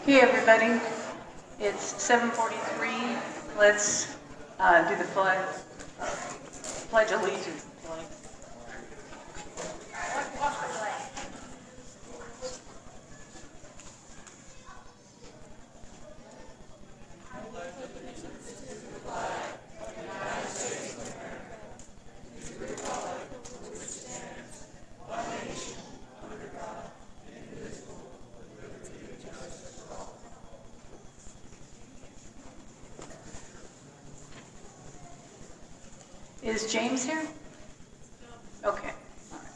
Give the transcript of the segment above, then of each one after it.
Okay, everybody, it's 7:43. Let's do the pledge allegiance. Is James here? Okay. All right.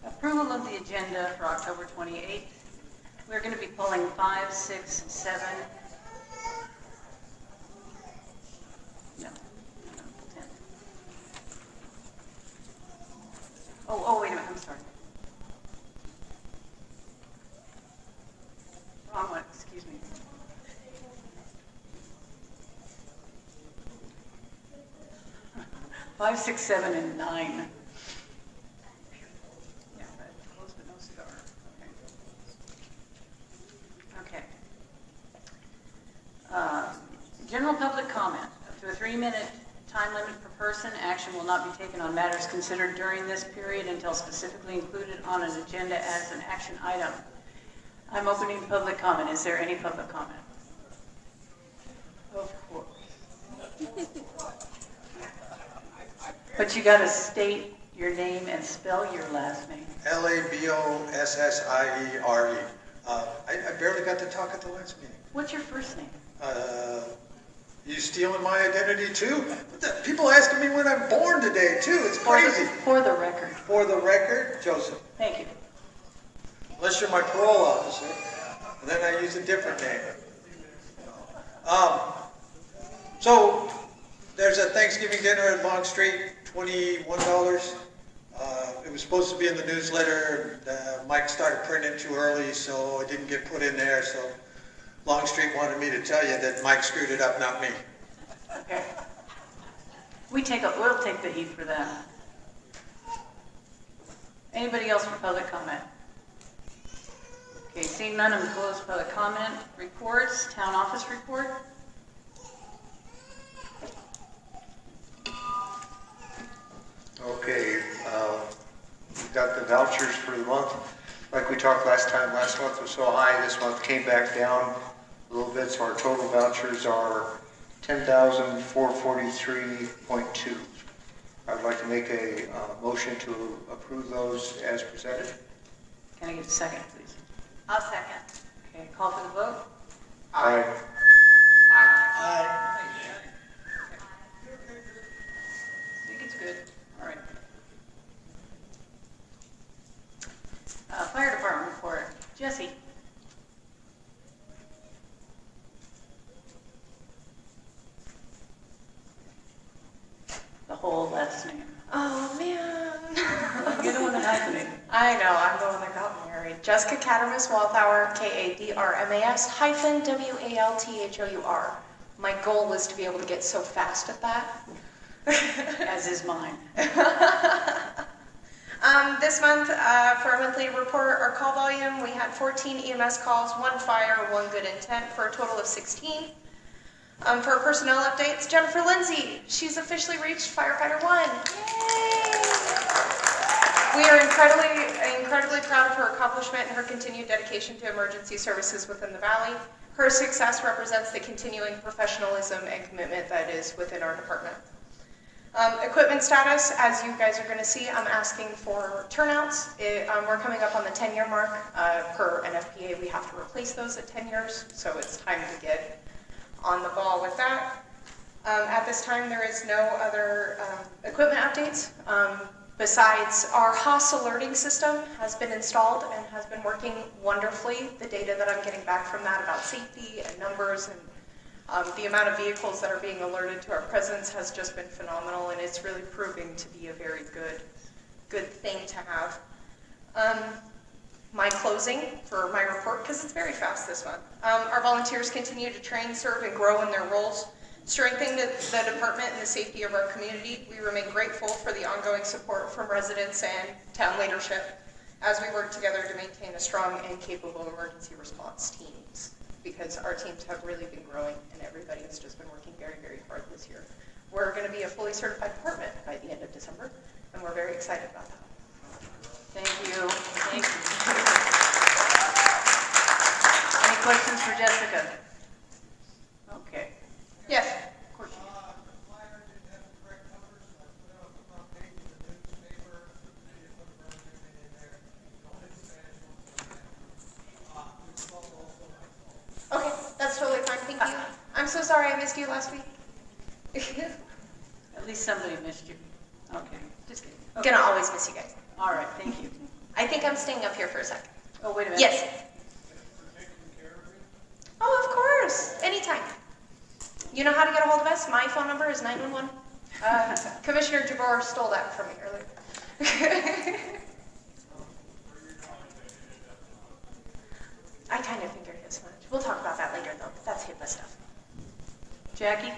Approval of the agenda for October 28th. We're going to be pulling 5, 6, 7. No, 10. Oh, wait a minute, I'm sorry. Wrong one, excuse me. Five, 6, 7, and 9. Yeah, but close but no cigar. Okay. General public comment. Up to a 3-minute time limit per person. Action will not be taken on matters considered during this period until specifically included on an agenda as an action item. I'm opening public comment. Is there any public comment? Of course. But you got to state your name and spell your last name. Labossiere. I barely got to talk at the last meeting. What's your first name? You stealing my identity too? People asking me when I'm born today too. It's crazy. For the record. For the record, Joseph. Thank you. Unless you're my parole officer, and then I use a different name. So there's a Thanksgiving dinner at Long Street, $21. It was supposed to be in the newsletter. Mike started printing too early, so it didn't get put in there. So Long Street wanted me to tell you that Mike screwed it up, not me. Okay. We'll take the heat for that. Anybody else for public comment? Okay, seeing none, I'm closed public comment. Reports, town office report. Okay, we've got the vouchers for the month. Like we talked last month was so high, this month came back down a little bit, so our total vouchers are $10,443.2. I would like to make a motion to approve those as presented. Can I get a second, please? I'll second. Okay, call for the vote. Aye. Aye. I think it's good. All right. Fire department report. Jesse. The whole last name. Oh, man. You're the one that hyphenated. I know, I'm the one that got married. Jessica Cadermas Walthour, Kadrmas Walthour. My goal was to be able to get so fast at that. As is mine. This month, for our monthly report, our call volume, we had 14 EMS calls, 1 fire, 1 good intent, for a total of 16. For our personnel updates, Jennifer Lindsay, she's officially reached Firefighter 1. Yay! We are incredibly proud of her accomplishment and her continued dedication to emergency services within the Valley. Her success represents the continuing professionalism and commitment that is within our department. Equipment status, as you guys are going to see, I'm asking for turnouts. We're coming up on the 10-year mark. Per NFPA, we have to replace those at 10 years, so it's time to get on the ball with that. At this time, there is no other equipment updates. Besides, our HOS alerting system has been installed and has been working wonderfully. The data that I'm getting back from that about safety and numbers and the amount of vehicles that are being alerted to our presence has just been phenomenal, and it's really proving to be a very good thing to have. My closing for my report, because it's very fast this month. Our volunteers continue to train, serve, and grow in their roles. Strengthening the department and the safety of our community, we remain grateful for the ongoing support from residents and town leadership as we work together to maintain a strong and capable emergency response teams, because our teams have really been growing and everybody has just been working very, very hard this year. We're going to be a fully certified department by the end of December, and we're very excited about that. Thank you. Thank you. Any questions for Jessica? Okay. Yes. Of course. Okay, that's totally fine. Thank you. I'm so sorry I missed you last week. At least somebody missed you. Okay, just kidding. Okay. Gonna always miss you guys. All right, thank you. I think I'm staying up here for a second. Oh, wait a minute. Yes. Oh, of course. Anytime. You know how to get a hold of us? My phone number is 911. Commissioner Jabor stole that from me earlier. I kind of figured as much. We'll talk about that later, though. That's HIPAA stuff. Jackie?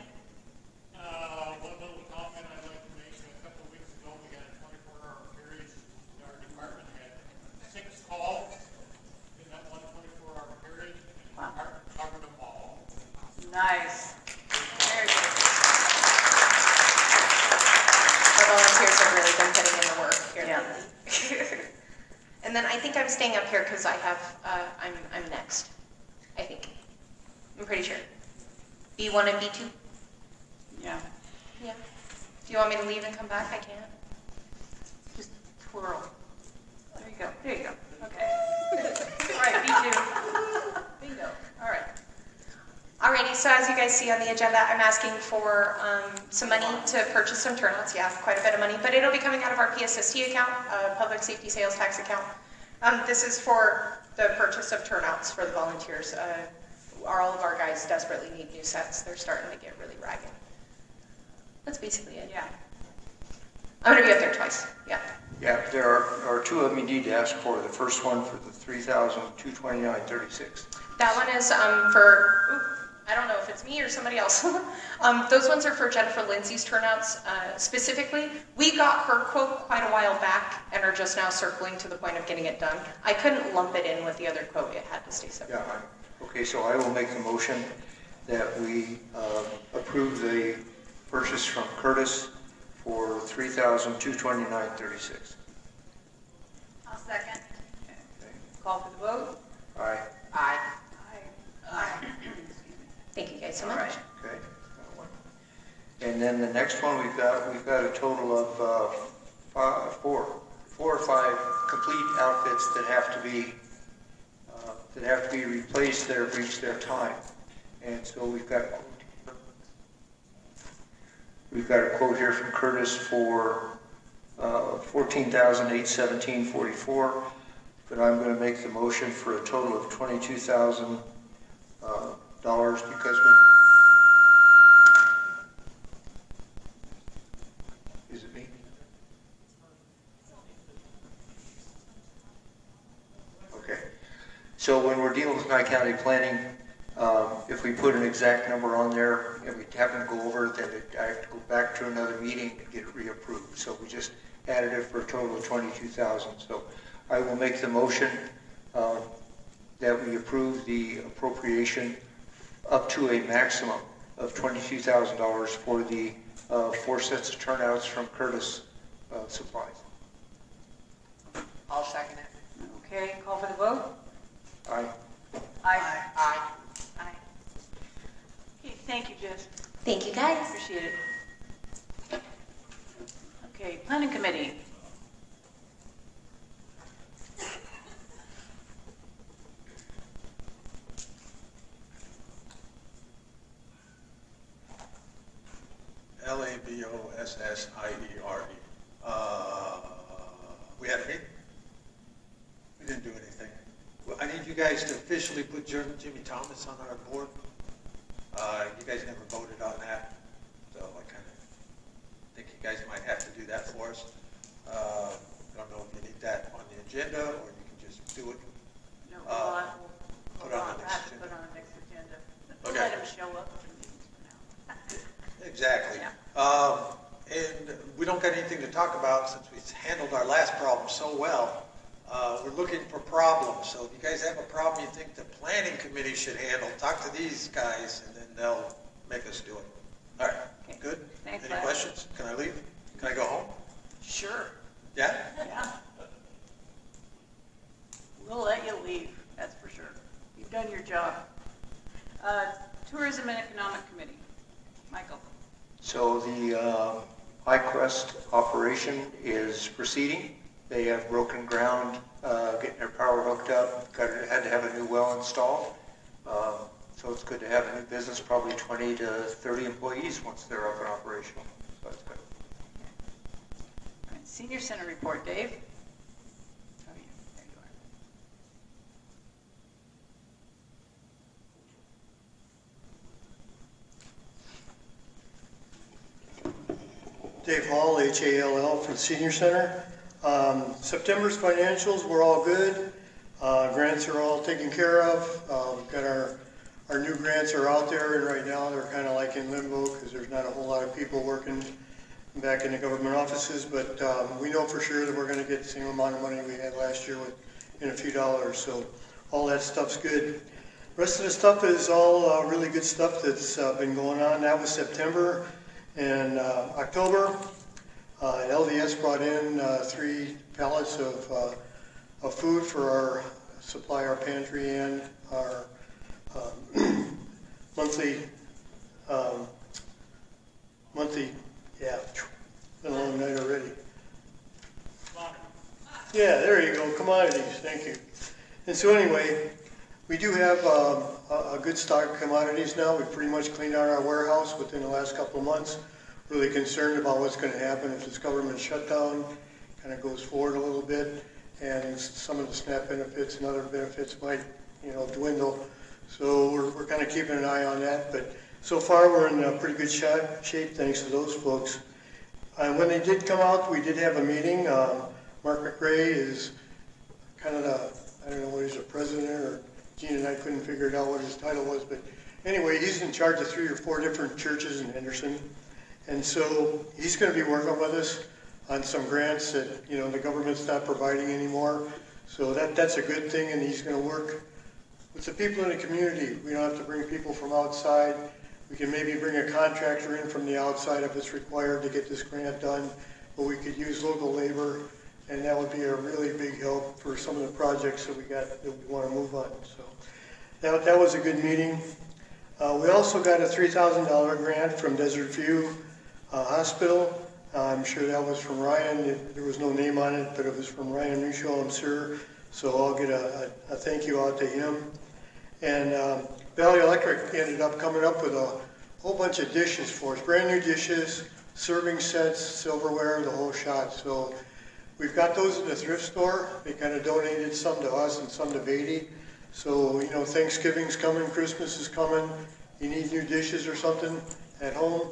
One little comment I'd like to make. A couple of weeks ago, we had a 24-hour period in our department. We had 6 calls in that one 24-hour period, and the department covered them all. Nice. Very good. Our volunteers have really been putting in the work here Yeah. lately. And then I think I'm staying up here because I have, I'm next. I think. I'm pretty sure. B1 and B2? Yeah. Yeah. Do you want me to leave and come back? I can. Just twirl. There you go. There you go. Okay. All right, B2. Bingo. All right. Alrighty, so as you guys see on the agenda, I'm asking for some money to purchase some turnouts. Yeah, quite a bit of money, but it'll be coming out of our PSST account, Public Safety Sales Tax account. This is for the purchase of turnouts for the volunteers. All of our guys desperately need new sets. They're starting to get really ragged. That's basically it. Yeah. I'm going to be up there twice. Yeah. Yeah, there are 2 of them you need to ask for. The first one for the $3,229.36. That one is for, I don't know if it's me or somebody else. Those ones are for Jennifer Lindsay's turnouts specifically. We got her quote quite a while back and are just now circling to the point of getting it done. I couldn't lump it in with the other quote. It had to stay separate. Yeah, okay, so I will make the motion that we approve the purchase from Curtis for $3,229.36. I'll second. Call for the vote. Aye. Aye. Aye. Thank you guys so All much. right. Okay. And then the next one, we've got a total of 4 or 5 complete outfits that have to be replaced that have reached their time. And so we've got a quote here from Curtis for $14,817.44, but I'm going to make the motion for a total of $22,000 because is it me? Okay. So when we're dealing with Nye County planning, if we put an exact number on there and we happen to go over it, then I have to go back to another meeting and get it reapproved. So we just added it for a total of $22,000. So I will make the motion that we approve the appropriation up to a maximum of $22,000 for the 4 sets of turnouts from Curtis Supplies. I'll second it. Okay, call for the vote. Aye. Aye. Aye. Aye. Okay, thank you, Jess. Thank you guys. Appreciate it. Okay, planning committee. Labosssiere. We had a meeting. We didn't do anything. Well, I need you guys to officially put Jimmy Thomas on our board. You guys never voted on that, so I kind of think you guys might have to do that for us. Don't know if you need that on the agenda or you can just do it. No, Put on the next I have to agenda. put on the next agenda. Okay. Let him show up. For now. talk about, since we handled our last problem so well, we're looking for problems. So if you guys have a problem you think the planning committee should handle, talk to these guys and then they'll make us do it. All right, Okay. good? Thanks, Any Larry. questions? Can I leave? Can I go home? Sure. Yeah? Yeah. We'll let you leave, that's for sure. You've done your job. Tourism and Economic Committee. Michael. So the iQuest operation is proceeding. They have broken ground, getting their power hooked up, had to have a new well installed. So it's good to have a new business, probably 20 to 30 employees once they're up and operational. So that's good. All right, Senior Center report, Dave. Oh, yeah, there you are. Dave Hall, H-A-L-L, for the Senior Center. September's financials were all good. Grants are all taken care of. We've got our new grants are out there, and right now they're kind of like in limbo because there's not a whole lot of people working back in the government offices, but we know for sure that we're going to get the same amount of money we had last year in a few dollars, so all that stuff's good. Rest of the stuff is all really good stuff that's been going on. That was September. And October, LDS brought in 3 pallets of food for our supply, our pantry, and our monthly, yeah, been a long night already. Yeah, there you go, commodities, thank you. And so anyway, we do have a good stock of commodities now. We've pretty much cleaned out our warehouse within the last couple of months. Really concerned about what's going to happen if this government shutdown kind of goes forward a little bit, and some of the SNAP benefits and other benefits might, dwindle. So we're kind of keeping an eye on that. But so far we're in a pretty good shape thanks to those folks. When they did come out, we did have a meeting. Mark McRae is kind of I don't know what he's a president, or Gene and I couldn't figure it out what his title was, but anyway, he's in charge of 3 or 4 different churches in Henderson. And so he's going to be working with us on some grants that, the government's not providing anymore. So that's a good thing, and he's going to work with the people in the community. We don't have to bring people from outside. We can maybe bring a contractor in from the outside if it's required to get this grant done, but we could use local labor, and that would be a really big help for some of the projects that we want to move on. So that was a good meeting. We also got a $3,000 grant from Desert View Hospital. I'm sure that was from Ryan. There was no name on it, but it was from Ryan Michaud, I'm sure. So I'll get a thank you out to him. And Valley Electric ended up coming up with a whole bunch of dishes for us, brand new dishes, serving sets, silverware, the whole shot. So we've got those in the thrift store. They kind of donated some to us and some to Beatty. So, Thanksgiving's coming, Christmas is coming. You need new dishes or something at home?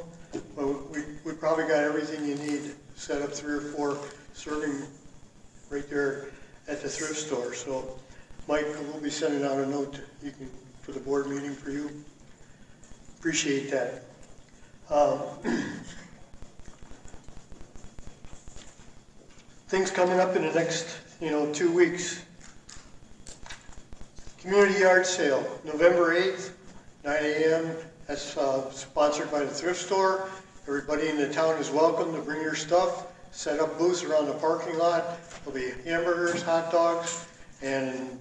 Well, we probably got everything you need set up 3 or 4 serving right there at the thrift store. So, Mike, we'll be sending out a note for the board meeting for you. Appreciate that. Things coming up in the next, 2 weeks. Community yard sale, November 8th, 9 a.m. That's sponsored by the thrift store. Everybody in the town is welcome to bring your stuff. Set up booths around the parking lot. There'll be hamburgers, hot dogs, and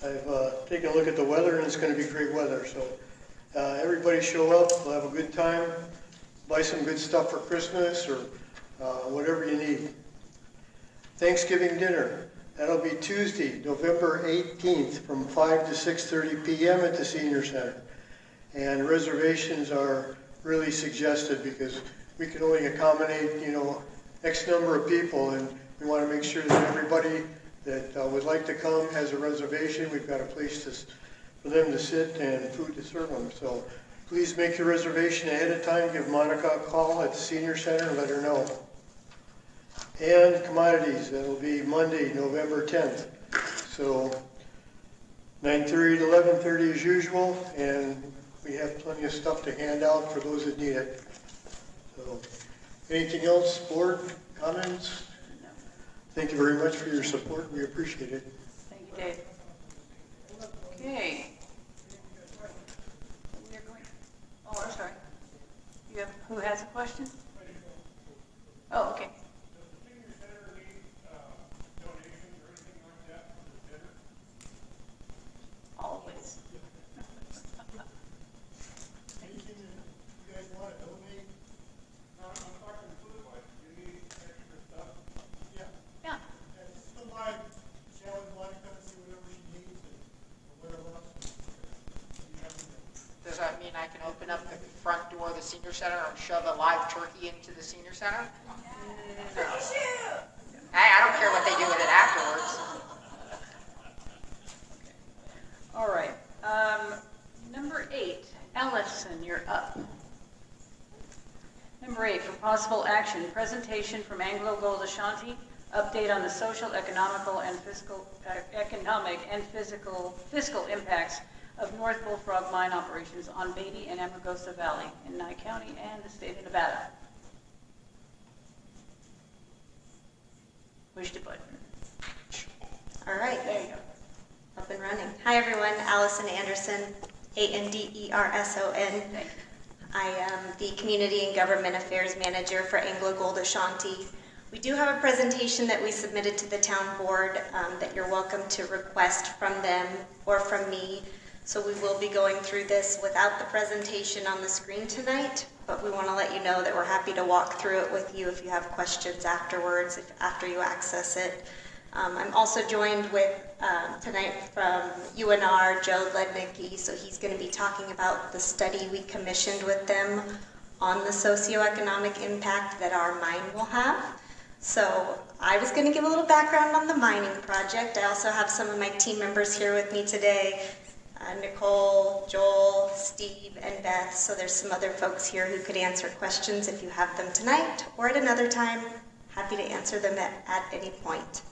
I've taken a look at the weather, and it's going to be great weather. So everybody show up. We'll have a good time. Buy some good stuff for Christmas or whatever you need. Thanksgiving dinner. That'll be Tuesday, November 18th from 5 to 6:30 p.m. at the Senior Center. And reservations are really suggested because we can only accommodate, X number of people, and we want to make sure that everybody that would like to come has a reservation. We've got a place for them to sit and food to serve them. So please make your reservation ahead of time. Give Monica a call at the Senior Center and let her know. And commodities, that'll be Monday, November 10th. So 9:30 to 11:30 as usual, and we have plenty of stuff to hand out for those that need it. So Anything else, board comments? Thank you very much for your support. We appreciate it. Thank you, Dave. Okay. We're going, oh, I'm sorry. You have, who has a question? Oh, okay. Always. Anything you guys want to donate? I'm talking food-wise. You need extra stuff? Yeah. Yeah. Still buy Shallon want to come and see whatever she needs or whatever else. Does that mean I can open up the front door of the senior center and shove a live turkey into the senior center? No. Hey, I don't care what they do with it afterwards. All right. Number 8, Ellison, you're up. Number 8, for possible action, presentation from Anglo Gold Ashanti, update on the social, economic, and fiscal impacts of North Bullfrog mine operations on Beatty and Amargosa Valley in Nye County and the state of Nevada. Wish to put. All right, There you go. up and running. Hi, everyone. Allison Anderson, Anderson. Thank you. I am the Community and Government Affairs Manager for Anglo Gold Ashanti. We do have a presentation that we submitted to the town board that you're welcome to request from them or from me. So we will be going through this without the presentation on the screen tonight, but we want to let you know that we're happy to walk through it with you if you have questions afterwards, after you access it. I'm also joined with tonight from UNR, Joe Lednicki, so he's going to be talking about the study we commissioned with them on the socioeconomic impact that our mine will have. So I was going to give a little background on the mining project. I also have some of my team members here with me today, Nicole, Joel, Steve, and Beth. So there's some other folks here who could answer questions if you have them tonight or at another time. Happy to answer them at any point.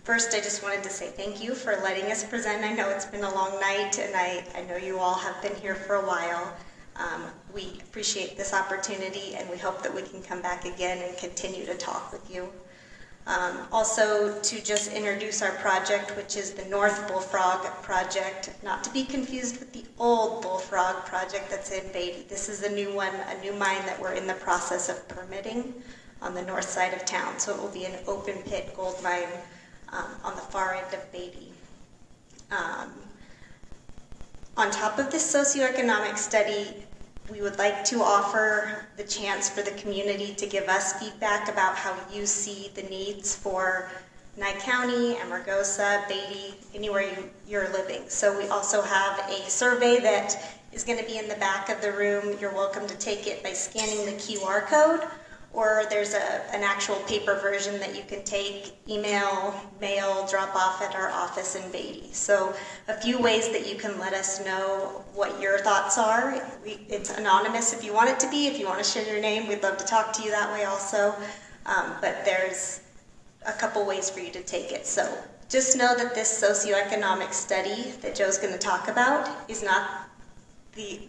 First, I just wanted to say thank you for letting us present. I know it's been a long night, and I know you all have been here for a while. We appreciate this opportunity, and we hope that we can come back again and continue to talk with you. Also, to just introduce our project, which is the North Bullfrog Project, not to be confused with the Old Bullfrog Project that's in Beatty. This is a new one, a new mine that we're in the process of permitting on the north side of town. So it will be an open pit gold mine on the far end of Beatty. On top of this socioeconomic study, we would like to offer the chance for the community to give us feedback about how you see the needs for Nye County, Amargosa, Beatty, anywhere you're living. So we also have a survey that is going to be in the back of the room. You're welcome to take it by scanning the QR code, or there's an actual paper version that you can take, email, mail, drop off at our office in Beatty. So a few ways that you can let us know what your thoughts are. It's anonymous if you want it to be. If you want to share your name, we'd love to talk to you that way also. But there's a couple ways for you to take it. So just know that this socioeconomic study that Joe's going to talk about is not the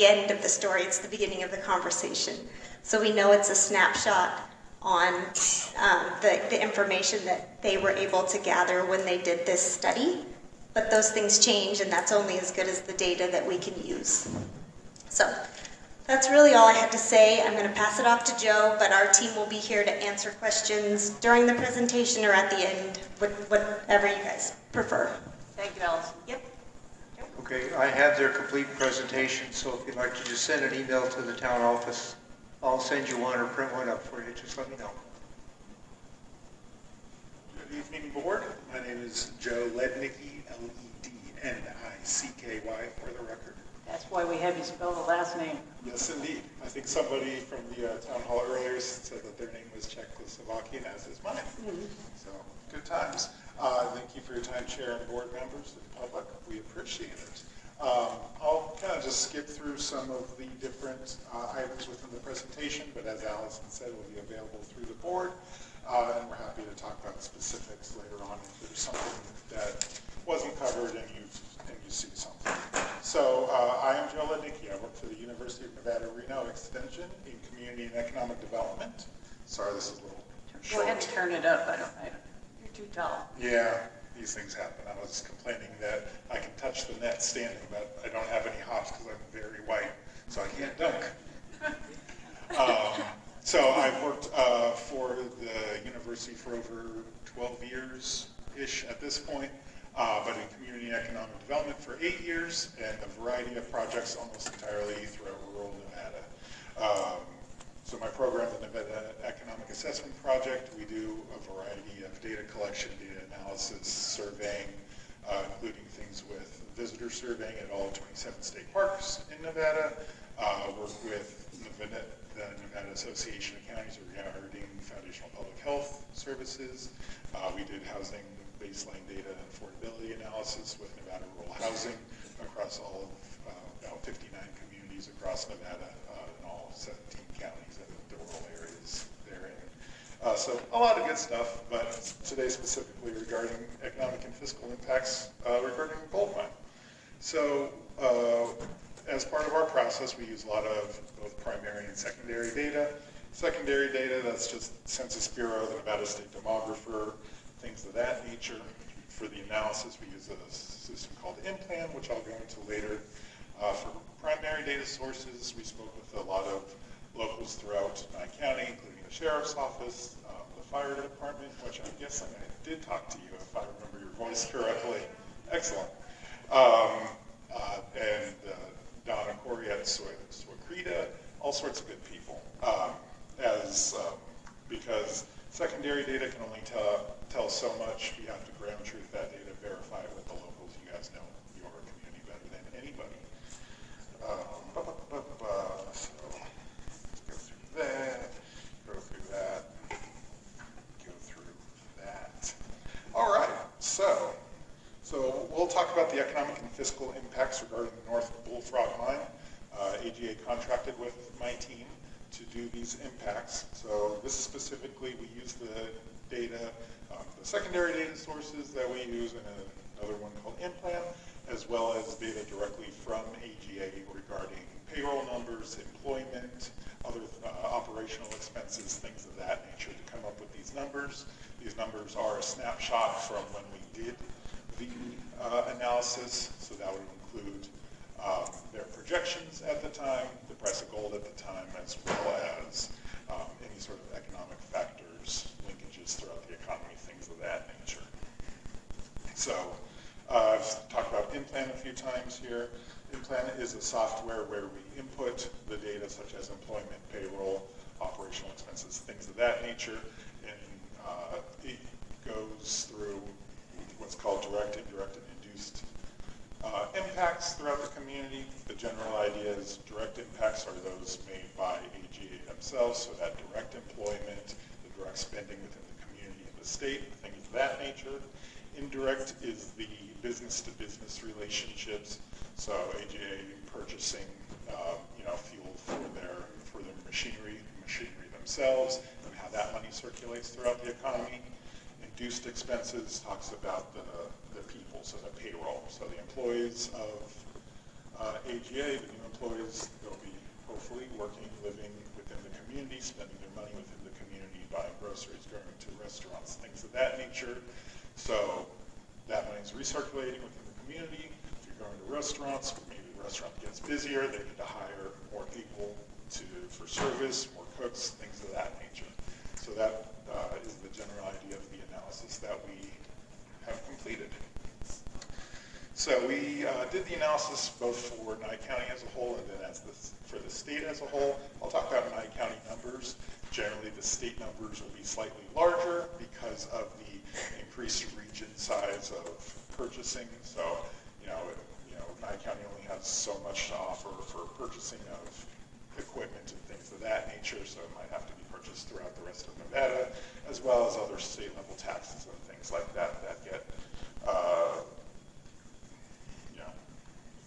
end of the story. It's the beginning of the conversation. So we know it's a snapshot on the information that they were able to gather when they did this study. But those things change, and that's only as good as the data that we can use. So that's really all I had to say. I'm going to pass it off to Joe, but our team will be here to answer questions during the presentation or at the end, whatever you guys prefer. Thank you, Allison. Yep. Okay, I have their complete presentation, so if you'd like to just send an email to the town office, I'll send you one or print one up for you. Just let me know. Good evening, board. My name is Joe Lednicki, Lednicky, for the record. That's why we have you spell the last name. Yes, indeed. I think somebody from the town hall earlier said that their name was Czechoslovakian, as is mine. So, good times. Thank you for your time, Chair and board members and public. We appreciate it. I'll kind of just skip through some of the different items within the presentation, but as Allison said, will be available through the board, and we're happy to talk about specifics later on if there's something that wasn't covered and you see something. So I am Joe Lednicki. I work for the University of Nevada, Reno Extension in Community and Economic Development. Sorry, this is a little short. Go ahead and turn it up. You're too tall. Yeah, these things happen. I was complaining that I can touch the net standing, but I don't have any hops because I'm very white, so I can't dunk. So I've worked for the university for over 12 years-ish at this point, but in community and economic development for 8 years, and a variety of projects almost entirely throughout rural Nevada. So my program, the Nevada Economic Assessment Project, we do a variety of data collection, data analysis, surveying, including things with visitor surveying at all 27 state parks in Nevada. Work with the Nevada Association of Counties regarding foundational public health services. We did housing baseline data and affordability analysis with Nevada rural housing across all of about 59 communities across Nevada in all 17 counties and the rural areas therein. So a lot of good stuff, but today specifically regarding economic and fiscal impacts regarding gold mine. So as part of our process, we use a lot of both primary and secondary data. Secondary data, that's just Census Bureau, the Nevada State Demographer, things of that nature. For the analysis, we use a system called InPlan, which I'll go into later. For primary data sources, we spoke with a lot of locals throughout Nye County, including the Sheriff's Office, the Fire Department, which I'm guessing I did talk to you if I remember your voice correctly. Excellent. And Donna Corey at Swakrita, all sorts of good people. Because secondary data can only tell so much. We have to ground truth that data, verify it with the locals. You guys know your community better than anybody. So let's go through that, go through that, go through that. All right, so we'll talk about the economic and fiscal impacts regarding the North Bullfrog Mine. AGA contracted with my team to do these impacts. So this specifically, we use the data, the secondary data sources that we use, and another one called InPlan, as well as data directly from AGA regarding payroll numbers, employment, other operational expenses, things of that nature to come up with these numbers. These numbers are a snapshot from when we did the analysis, so that would include their projections at the time, the price of gold at the time, as well as any sort of economic factors, linkages throughout the economy, things of that nature. So I've talked about InPlan a few times here. InPlan is a software where we input the data such as employment, payroll, operational expenses, things of that nature, and it goes through what's called direct, indirect, and induced impacts throughout the community. The general idea is direct impacts are those made by AGA themselves, so that direct employment, the direct spending within the community and the state, things of that nature. Indirect is the business-to-business relationships, so AGA purchasing fuel for their machinery themselves, and how that money circulates throughout the economy. Induced expenses talks about the people, so the payroll. So the employees of AGA, the new employees, they'll be hopefully working, living within the community, spending their money within the community, buying groceries, going to restaurants, things of that nature. So that money is recirculating within the community. If you're going to restaurants, maybe the restaurant gets busier, they need to hire more people for service, more cooks, things of that nature. So that is the general idea of the analysis that we have completed. So we did the analysis both for Nye County as a whole and then for the state as a whole. I'll talk about Nye County numbers. Generally, the state numbers will be slightly larger because of the increased region size of purchasing. So, Nye County only has so much to offer for purchasing of equipment and things of that nature, so it might have to be purchased throughout the rest of Nevada, as well as other state level taxes and things like that get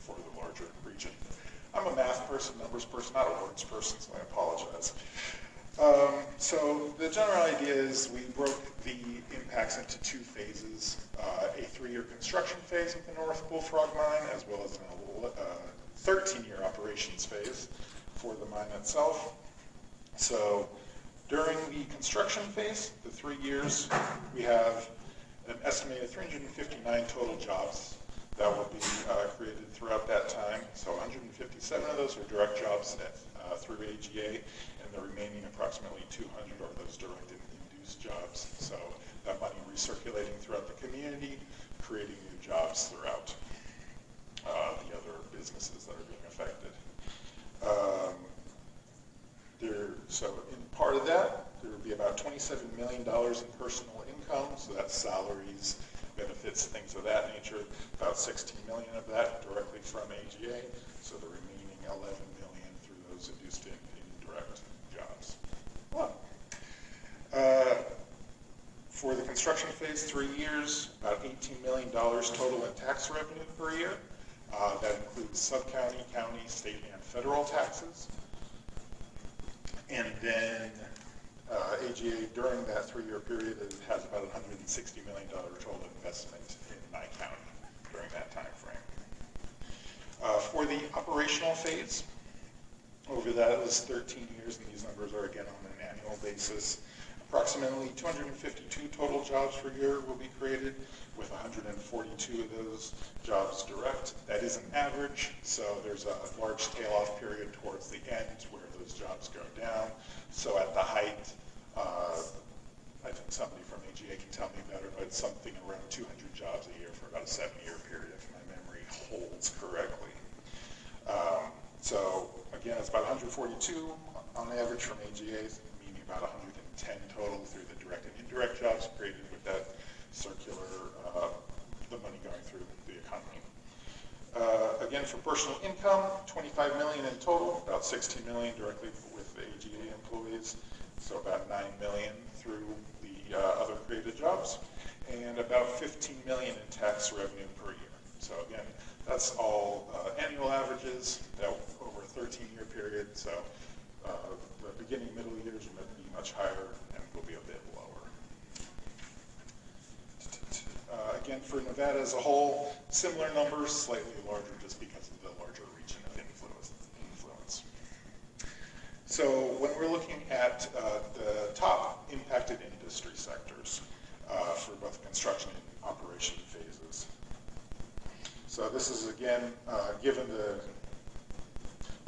for the larger region. I'm a math person, numbers person, not a words person, so I apologize. So the general idea is we broke the impacts into two phases, a 3-year construction phase of the North Bullfrog Mine, as well as a 13-year operations phase for the mine itself. So during the construction phase, the 3 years, we have an estimated 359 total jobs that will be created throughout that time. So 157 of those are direct jobs through AGA, and the remaining approximately 200 are those direct and induced jobs. So that money recirculating throughout the community, creating new jobs throughout the other businesses that are being affected. So in part of that, there would be about $27 million in personal income, so that's salaries, benefits, things of that nature. About 16 million of that directly from AGA, so the remaining 11 million through those induced and indirect jobs. For the construction phase, 3 years, about $18 million total in tax revenue per year. That includes sub-county, county, state, and federal taxes. And then AGA, during that 3-year period, it has about $160 million total investment in Nye County during that time frame. For the operational phase, over that was 13 years, and these numbers are again on an annual basis. Approximately 252 total jobs per year will be created, with 142 of those jobs direct. That is an average, so there's a large tail-off period towards the end where those jobs go down. So at the height, I think somebody from AGA can tell me better, but something around 200 jobs a year for about a 7-year period, if my memory holds correctly. So again, it's about 142 on average from AGA, meaning about 110 total through the direct and indirect jobs created with that circular, the money going through the economy. Again, for personal income, 25 million in total, about 16 million directly with the AGA employees, so about 9 million through the other created jobs, and about 15 million in tax revenue per year. So again, that's all annual averages that over a 13-year period, so the beginning, middle years will be much higher and will be a bit lower. Again, for Nevada as a whole, similar numbers, slightly larger just because of the larger region of influence. So when we're looking at the top impacted industry sectors for both construction and operation phases. So this is again, given the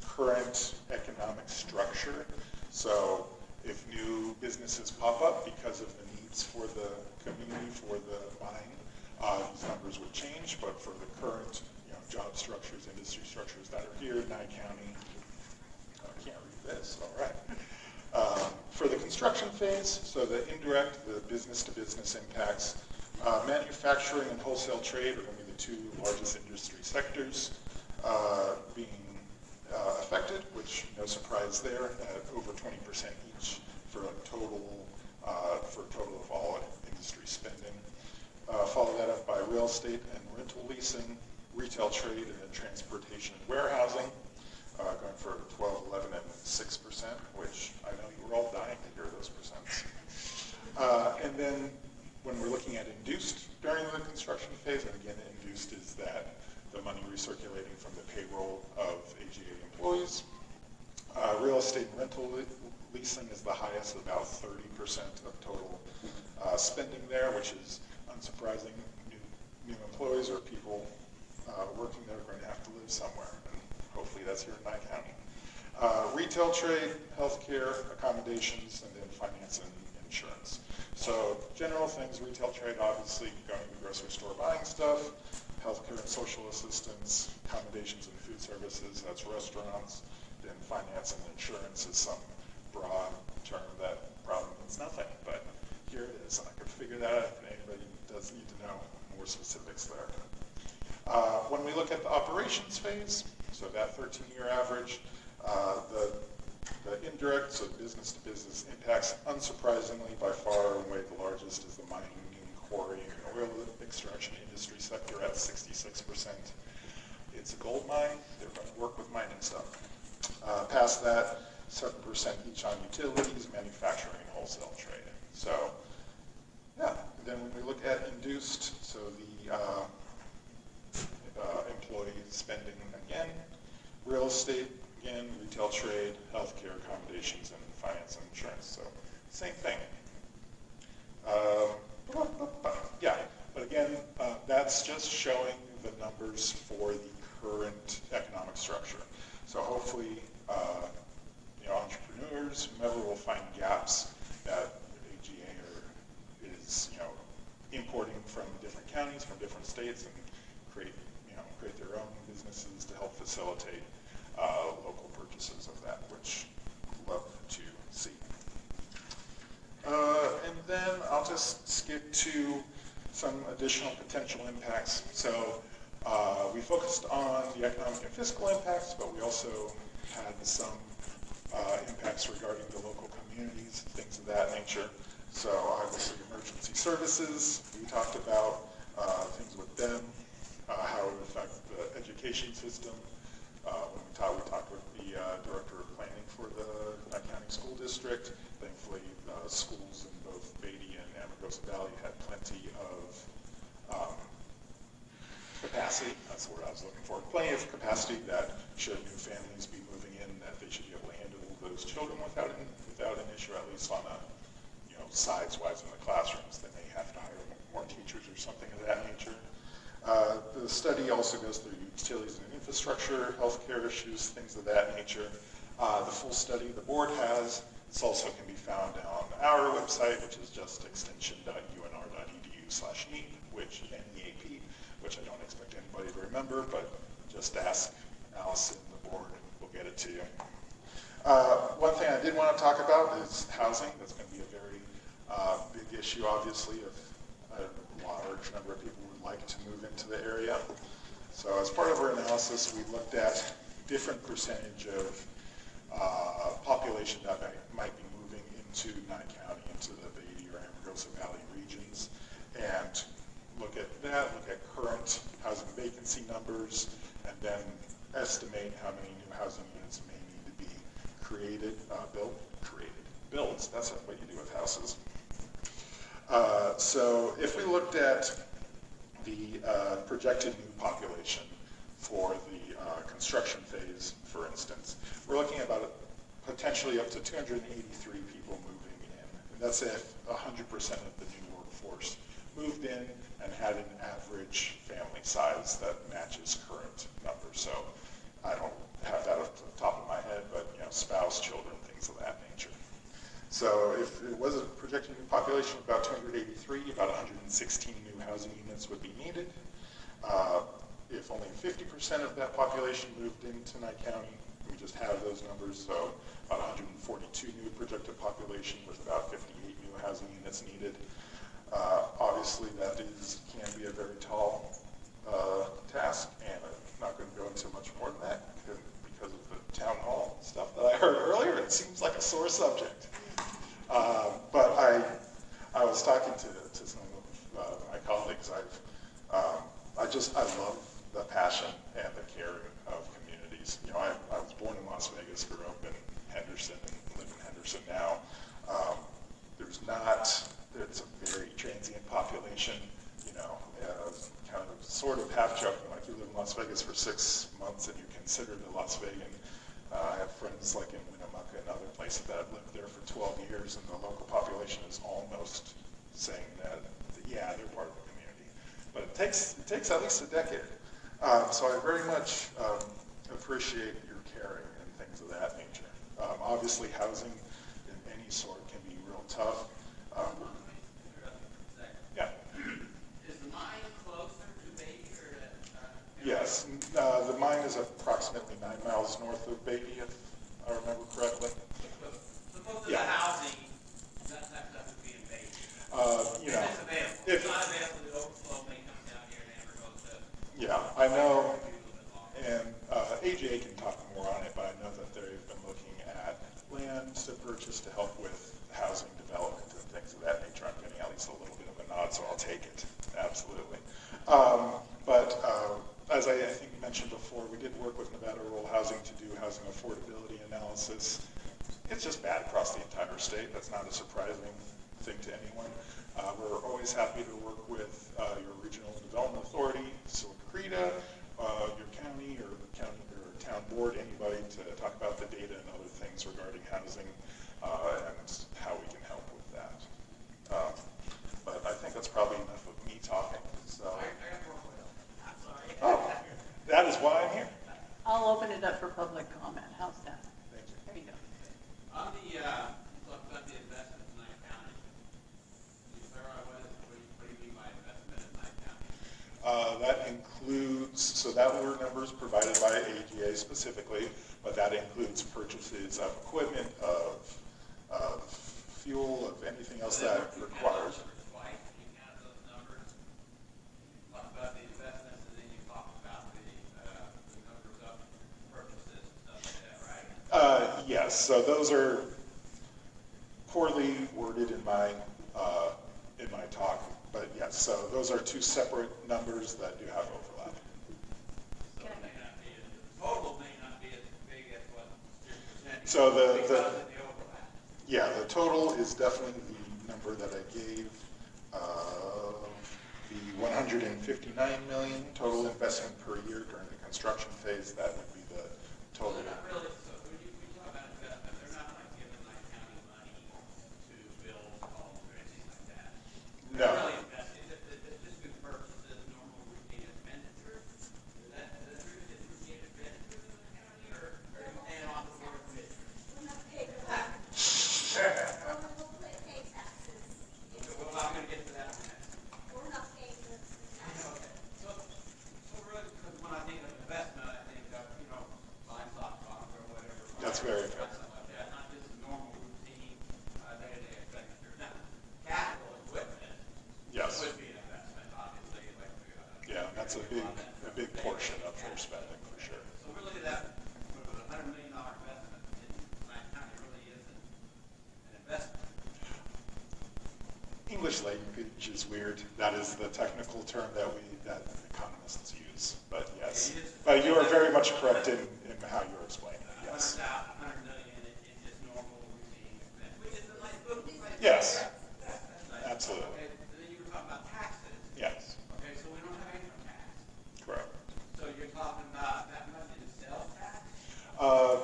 current economic structure. So if new businesses pop up because of the needs for the community, for the mine, these numbers would change, but for the current job structures, industry structures that are here in Nye County, I can't read this, all right. For the construction phase, so the indirect, the business-to-business impacts, manufacturing and wholesale trade are going to be the two largest industry sectors being affected, which no surprise there, at over 20% each for a total of all industry spending. Follow that up by real estate and rental leasing, retail trade, and then transportation and warehousing, going for 12, 11, and 6%, which I know you were all dying to hear those percents. And then when we're looking at induced during the construction phase, and again, induced is that the money recirculating from the payroll of AGA employees. Real estate and rental leasing is the highest, about 30% of total spending there, which is unsurprising. New employees or people working there are going to have to live somewhere, and hopefully that's here in Nye County. Retail trade, healthcare, accommodations, and then finance and insurance. So general things, retail trade, obviously going to the grocery store buying stuff, healthcare and social assistance, accommodations and food services, that's restaurants, then finance and insurance is some broad term that probably means nothing, but here it is, and I could figure that out if anybody does need to know more specifics there. When we look at the operations phase, so that 13-year average, the indirect, so business-to-business impacts, unsurprisingly, by far and away the largest is the mining and quarrying and oil extraction industry sector at 66%. It's a gold mine, they're going to work with mining stuff. Past that, 7% each on utilities, manufacturing, and wholesale trade. So, yeah. And then when we look at induced, so the employee spending again, real estate again, retail trade, healthcare, accommodations, and finance and insurance. So, same thing. Yeah, but again, that's just showing the numbers for the current economic structure. So hopefully, entrepreneurs, whomever will find gaps that AGA is, importing from different counties, from different states, and create their own businesses to help facilitate local purchases of that, which I'd love to see. And then I'll just skip to some additional potential impacts. So we focused on the economic and fiscal impacts, but we also had some impacts regarding the local communities, things of that nature. So obviously emergency services, we talked about things with them, how it would affect the education system. When we talked with the director of planning for the County School District. Thankfully, schools in both Beatty and Amargosa Valley had plenty of capacity. That's the word I was looking for. Plenty of capacity that should new families be moving in, that they should be able to handle those children without an issue, at least on a size-wise in the classrooms. They may have to hire more teachers or something of that nature. The study also goes through utilities and infrastructure, healthcare issues, things of that nature. The full study the board has, this also can be found on our website, which is just extension.unr.edu/NEAP, NEAP, which I don't expect anybody to remember, but just ask Allison, the board, we'll get it to you. One thing I did want to talk about is housing. That's going to be a very big issue, obviously, if a large number of people would like to move into the area. So as part of our analysis, we looked at different percentage of population that might be moving into Nye County, into the Beatty or Amargosa Valley regions, and look at that, look at current housing vacancy numbers, and then estimate how many new housing units may need to be built. That's what you do with houses. So if we looked at the projected new population for the construction phase, for instance, we're looking at about potentially up to 283 people moving in. And that's if 100% of the new workforce moved in and had an average family size that matches current numbers. So I don't have that off the top of my head, but spouse, children, things of that nature. So if it was a projected new population of about 283, about 116 new housing units would be needed. If only 50% of that population moved into Nye County, we just have those numbers, so about 142 new projected population with about 58 new housing units needed. Obviously that can be a very tall task, and I'm not going to go into much more than that because of the town hall stuff that I heard earlier. It seems like a sore subject. But I was talking to some of my colleagues. I love the passion and the caring of communities. I was born in Las Vegas, grew up in Henderson, and live in Henderson now. It's a very transient population, kind of sort of half joking, like you live in Las Vegas for 6 months and you're considered a Las Vegan. I have friends like in Winnemucca and other places that have lived there for 12 years, and the local population is almost saying that, yeah, they're part of the community. But it takes at least a decade. So I very much appreciate your caring and things of that nature. Obviously, housing in any sort can be real tough. Yeah. Is the mine closer to Beatty or Yes, the mine is approximately 9 miles north of Beatty, if I remember correctly. Most of the housing, that would be in Beatty. If it's available. If it's not available, the overflow may come down here in Amargosa. Yeah, I know, and AGA can talk more on it, but I know that they've been looking at land to purchase to help with housing development and things of that nature. I'm getting at least a little bit of a nod, so I'll take it, absolutely. But as I think mentioned before, we did work with Nevada Rural Housing to do housing affordability analysis. it's just bad across the entire state. That's not a surprising thing to anyone. We're always happy to work with your regional development authority, Creta, your county or town board, anybody to talk about the data and other things regarding housing and how we can help with that. But I think that's probably enough of me talking. So, that is why I'm here. I'll open it up for public comment. How's that? Thank you. There you go. On the, talk about the investments in Nye County. Can you clarify what do you mean by investment in Nye County? That includes, so that were numbers provided by AGA specifically, but that includes purchases of equipment, of fuel, of anything else that requires. Twice, you count those numbers. You talk about the investments, and then you talk about the numbers of purchases and stuff like that, right? Yes, so those are poorly worded in my talk, but yes, so those are two separate numbers that do have overlap. So it may not be, the total may not be as big as what you're presenting. So because of the overlap. Yeah, the total is definitely the number that I gave, the 159 million total investment per year during the construction phase. That would be the total. They're not really, so when you talk about investment, they're not like giving Nye County money to build homes or anything like that. No. They're really investing, just good purposes, normal routine expenditures. Is that true? Is it routine expenditures in the county, or are you paying off the board of commissioners? We're not paying taxes. Well, I'm gonna get to that next. We're not paying the taxes. Okay, so really, because when I think of investment, I think of, livestock farm or whatever. That's very fair. Something like that, not just normal routine, day-to-day expenditures. Now, capital equipment Yes. would be an investment, obviously, like. Yeah, that's a big portion of their spending for sure. So really that, with a $100 million investment in Nye County really isn't an investment. English language is weird. That is the technical term that economists use. But yes, but you are very much correct in how you're explaining it. Yes. 100 million in just normal routine expense, which is a nice book. Right? Yes. That's nice. Absolutely. Okay, so then you were talking about taxes. Yes. Okay, so we don't have income tax. Correct. So you're talking about that much in sales tax?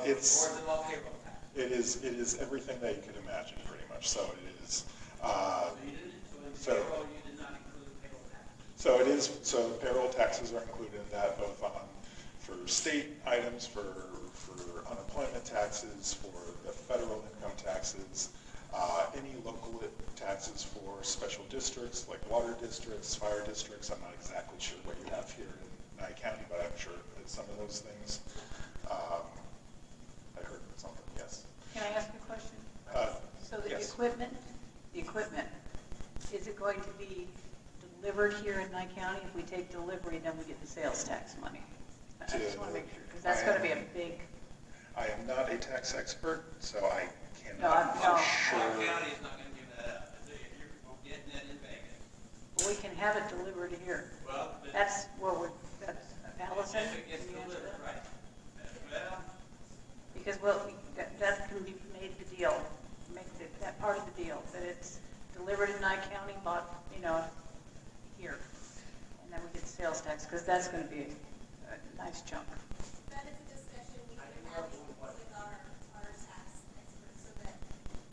It's. Or is it all payroll tax? It is everything that you could imagine, pretty much. So it is. So you didn't, so in payroll, you did not include payroll tax? So it is. So payroll taxes are included in that, both for state items, for unemployment taxes, for the federal income taxes, any local taxes for special districts like water districts, fire districts. I'm not exactly sure what you have here in Nye County, but I'm sure that some of those things. I heard something. Yes. Can I ask a question? So the Yes. equipment, is it going to be delivered here in Nye County? If we take delivery, then we get the sales tax money. I just want to make sure, because that's going to be a big, I am not a tax expert, so I No, cannot no. for sure. County is not gonna give that up. If you're getting that in Vegas. we can have it delivered here. Well, but That's where that's Allison. if it gets can you answer delivered, that? right? Well, Because, that can be made the deal, that part of the deal, that it's delivered in Nye County, bought, here. And then we get sales tax, because that's going to be a nice chunk. That is a discussion we can have with our tax experts so that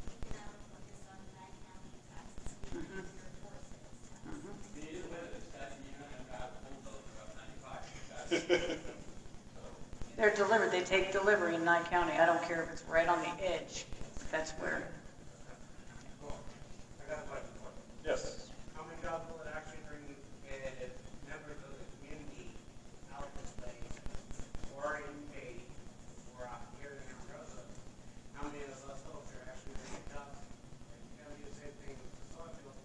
we can have a focus on Nye County taxes. We can report sales tax. can you do with this, you're not gonna drive a bulldozer up 95. They're delivered, they take delivery in Nye County. I don't care if it's right on the edge, that's where. I got a question for you. Yes. How many jobs will it actually bring members of the community out this place or in paid or out here in Amargosa? How many of those folks are actually going to get jobs? And it's going to be the same thing with the Sourceville,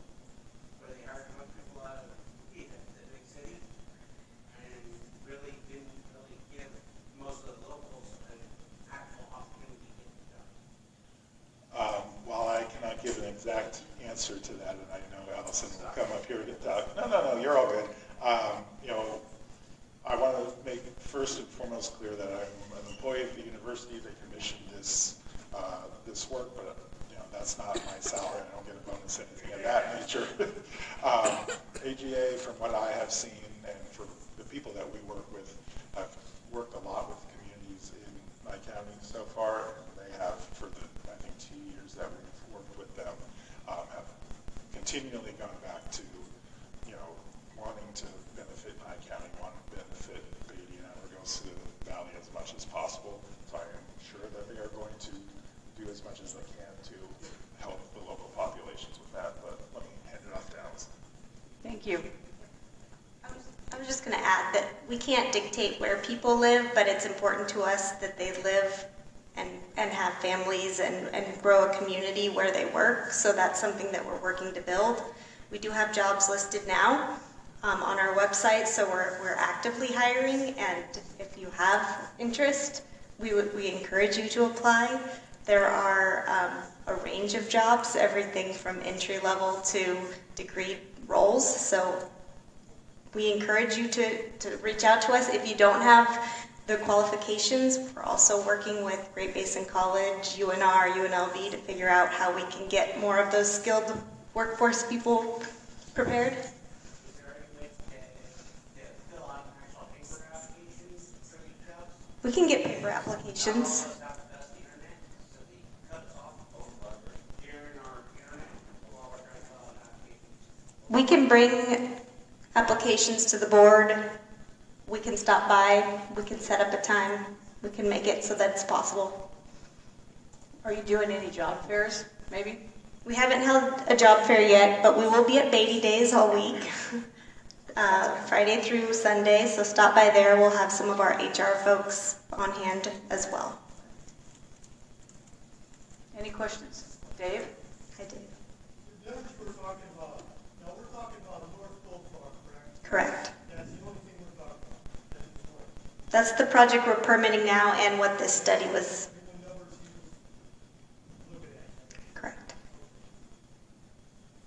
where they hired a bunch of people out of the big city and really didn't really give most of the locals an actual opportunity to get the job. While I cannot give an exact answer to that, and I know Allison will come up here to talk. No, you're all good. I want to make first and foremost clear that I'm an employee of the university that commissioned this this work, but that's not my salary. I don't get a bonus, anything of that nature. AGA, from what I have seen, and for the people that we work with, I've worked a lot with communities in my county so far. They have, for the, I think, 2 years that we've worked with them, have continually gone back to, wanting to benefit my county, wanting to benefit Beatty and Amargosa Valley as much as possible. So I am sure that they are going to do as much as they can to help the local populations with that, but let me hand it off to Allison. Thank you. I was just going to add that we can't dictate where people live, but it's important to us that they live and have families and grow a community where they work. So that's something that we're working to build. We do have jobs listed now on our website, so we're actively hiring. And if you have interest, we encourage you to apply. There are a range of jobs, everything from entry level to degree roles. So we encourage you to reach out to us. If you don't have the qualifications, we're also working with Great Basin College, UNR, UNLV to figure out how we can get more of those skilled workforce people prepared. Is there any way to fill out an actual paper application for these jobs? We can get paper applications. All of us have the best internet, so they cut us off both of us during our internet while we're trying to fill out applications. We can bring applications to the board. We can stop by. We can set up a time. We can make it so that it's possible. Are you doing any job fairs, maybe? We haven't held a job fair yet, but we will be at Beatty Days all week, Friday through Sunday. So stop by there. We'll have some of our HR folks on hand as well. Any questions? Dave? I did. The difference we're talking about, now we're talking about North Boulevard, correct? Correct. That's the only thing we're talking about. That is north. That's the project we're permitting now and what this study was. And the numbers he was looking at. Correct.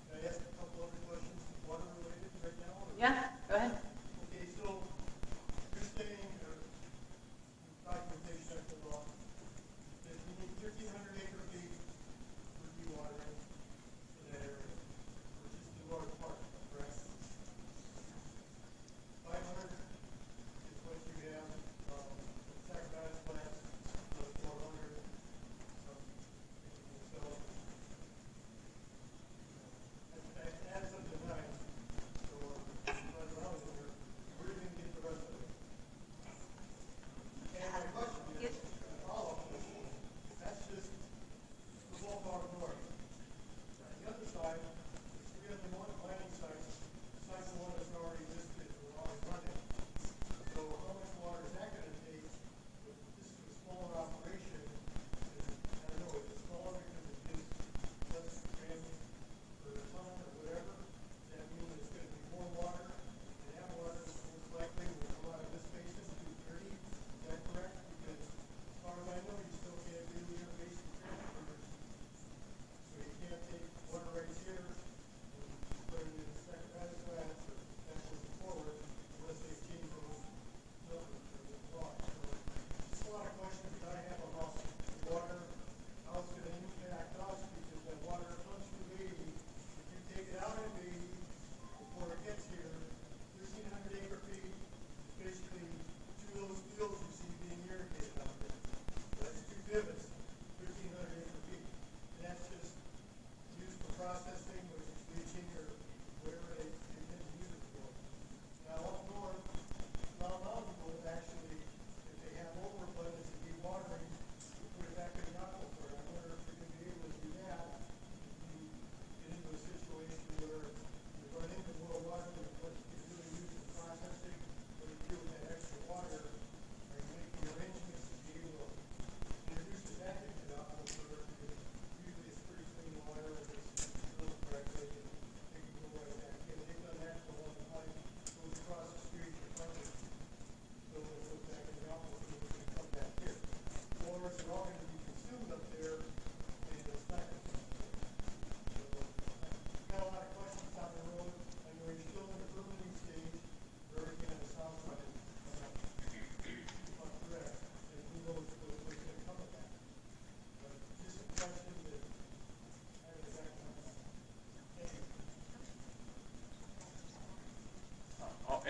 Can I ask a couple other questions, water related right now? or- Yeah, go ahead. Okay, so you're saying, documentation I pulled off, that you need 1,300 acre feet for dewatering in that area, which is the north part, correct? 500 is what you have, Sacramento's plans, the 400.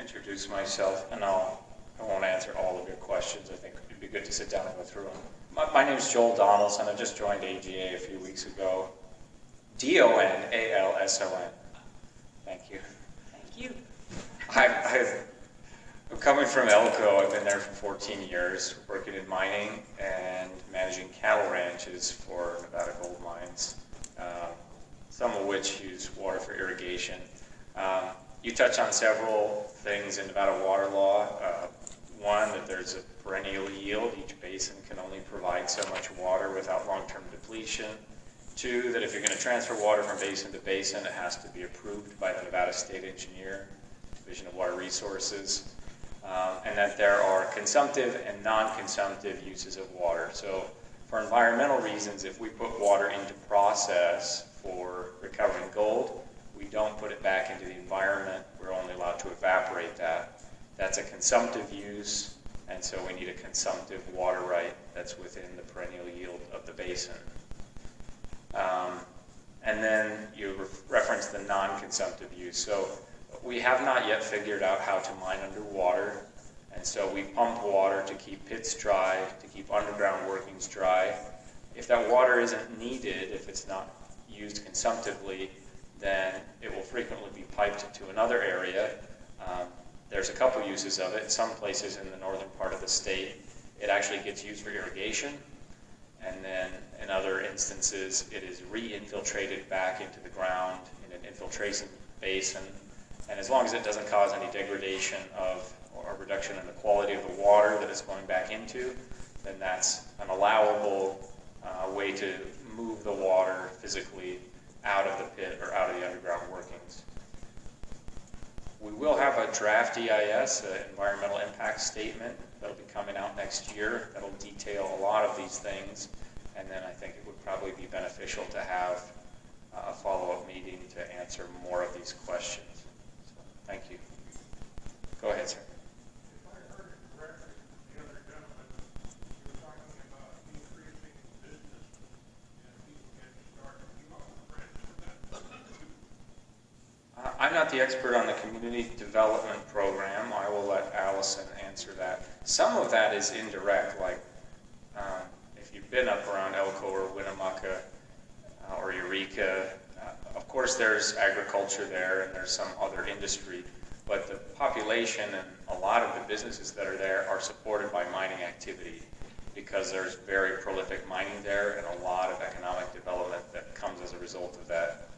introduce myself, and I won't answer all of your questions. I think it'd be good to sit down and go through them. My name is Joel Donaldson. I just joined AGA a few weeks ago. Donalson. Thank you. Thank you. I'm coming from Elko. I've been there for 14 years, working in mining and managing cattle ranches for Nevada gold mines, some of which use water for irrigation. You touched on several things in Nevada water law. One, that there's a perennial yield. Each basin can only provide so much water without long-term depletion. Two, that if you're going to transfer water from basin to basin, it has to be approved by the Nevada State Engineer, Division of Water Resources. And that there are consumptive and non-consumptive uses of water. So for environmental reasons, if we put water into process for recovering gold, we don't put it back into the environment. We're only allowed to evaporate that. That's a consumptive use, and so we need a consumptive water right that's within the perennial yield of the basin. And then you referenced the non-consumptive use. So we have not yet figured out how to mine underwater, and so we pump water to keep pits dry, to keep underground workings dry. If that water isn't needed, if it's not used consumptively, then it will frequently be piped to another area. There's a couple uses of it. Some places in the northern part of the state, it actually gets used for irrigation, and then in other instances, it is re-infiltrated back into the ground in an infiltration basin. And as long as it doesn't cause any degradation of or reduction in the quality of the water that it's going back into, then that's an allowable way to move the water physically out of the pit or out of the underground workings. We will have a draft EIS, an environmental impact statement, that'll be coming out next year. That'll detail a lot of these things, and then I think it would probably be beneficial to have a follow-up meeting to answer more of these questions. So, thank you. Go ahead, sir. If I heard it correctly, the other gentleman, you were talking about increasing business and people getting started. You offer grants for that. I'm not the expert on the community development program. I will let Allison answer that. Some of that is indirect, like if you've been up around Elko or Winnemucca or Eureka, of course there's agriculture there and there's some other industry, but the population and a lot of the businesses that are there are supported by mining activity because there's very prolific mining there and a lot of economic development that comes as a result of that.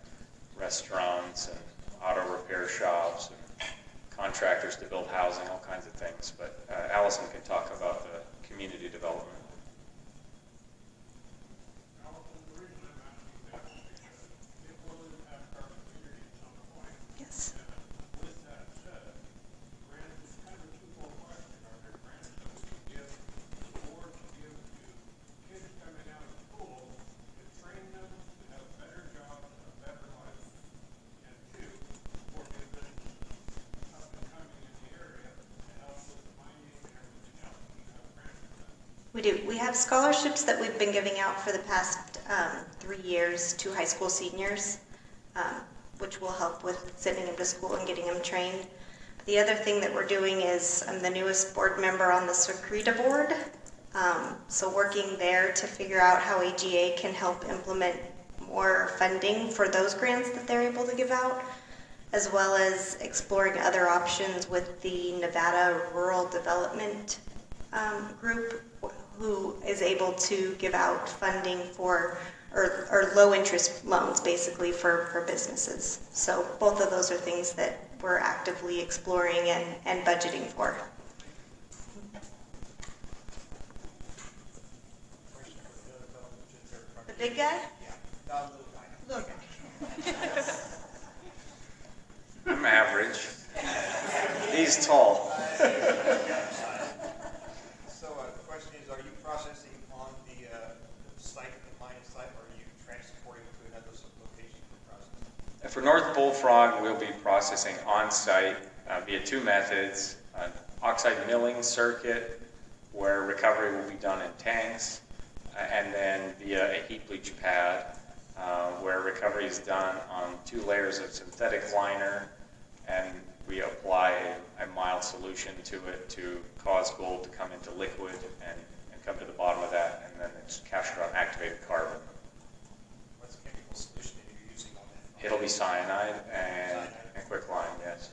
Restaurants and auto repair shops and contractors to build housing, all kinds of things. But Allison can talk about the community development. Allison, the reason I'm asking that is because it will impact our community at some point. Yes. And with that said, grants is kind of a twofold question. Are there grants that we can give the board to give to kids coming out of school to train them to have better jobs and a better life? And two, for new businesses up and coming in the area to help with the mining and everything else. Do you have grants for that? We do. We have scholarships that we've been giving out for the past 3 years to high school seniors, which will help with sending them to school and getting them trained. The other thing that we're doing is I'm the newest board member on the Secreta board, so working there to figure out how AGA can help implement more funding for those grants that they're able to give out, as well as exploring other options with the Nevada Rural Development Group, who is able to give out funding for, or low interest loans basically for businesses. So both of those are things that we're actively exploring and budgeting for. The big guy? Yeah, the little guy. Little guy. I'm average. He's tall. So the question is, are you processing on the site, the mine site, or are you transporting to another location for processing? For North Bullfrog, we'll be processing on-site via two methods, an oxide milling circuit where recovery will be done in tanks, and then via a heap leach pad where recovery is done on 2 layers of synthetic liner, and we apply a mild solution to it to cause gold to come into liquid and come to the bottom of that, and then it's captured on activated carbon. What's the chemical solution that you're using on that? It'll be cyanide and quicklime, yes.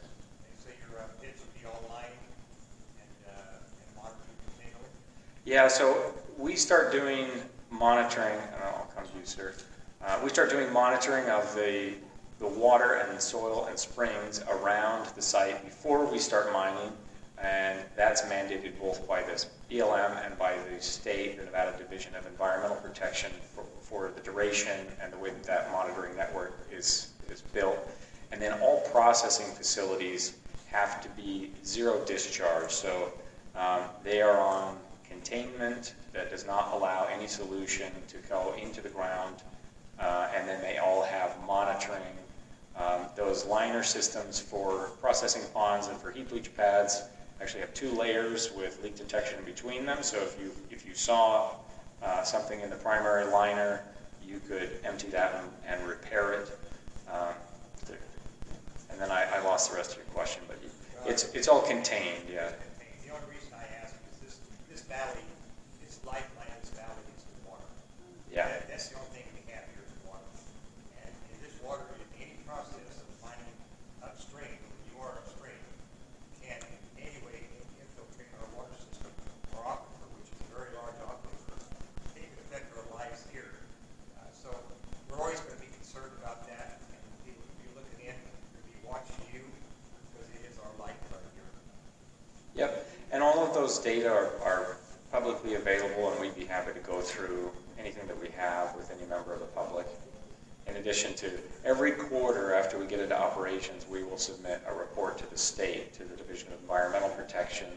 And so your pits will be all lined and monitored continually? Yeah, so we start doing monitoring, and I'll come to you, sir. We start doing monitoring of the water and the soil and springs around the site before we start mining, and that's mandated both by this BLM and by the state, the Nevada Division of Environmental Protection, for the duration and the way that that monitoring network is built. And then all processing facilities have to be zero discharge, so they are on containment that does not allow any solution to go into the ground, and then they all have monitoring. Those liner systems for processing ponds and for heap leach pads actually have 2 layers with leak detection between them, so if you saw something in the primary liner, you could empty that and repair it. And then I lost the rest of your question, but it's all contained, yeah. The only reason I ask is this valley, its lifeline, this valley is the water. Yeah. That's the only thing we have here is water. And in this water, in any process of mining upstream, when you are upstream, can in any way infiltrate our water system or aquifer, which is a very large aquifer. It can affect our lives here. So we're always going to be concerned about that, and people will be looking in, will be watching you, because it is our lifeblood here. Yep, and all of those data are publicly available, and we'd be happy to go through anything that we have with any member of the public. In addition to every quarter after we get into operations, we will submit a report to the state, to the Division of Environmental Protection,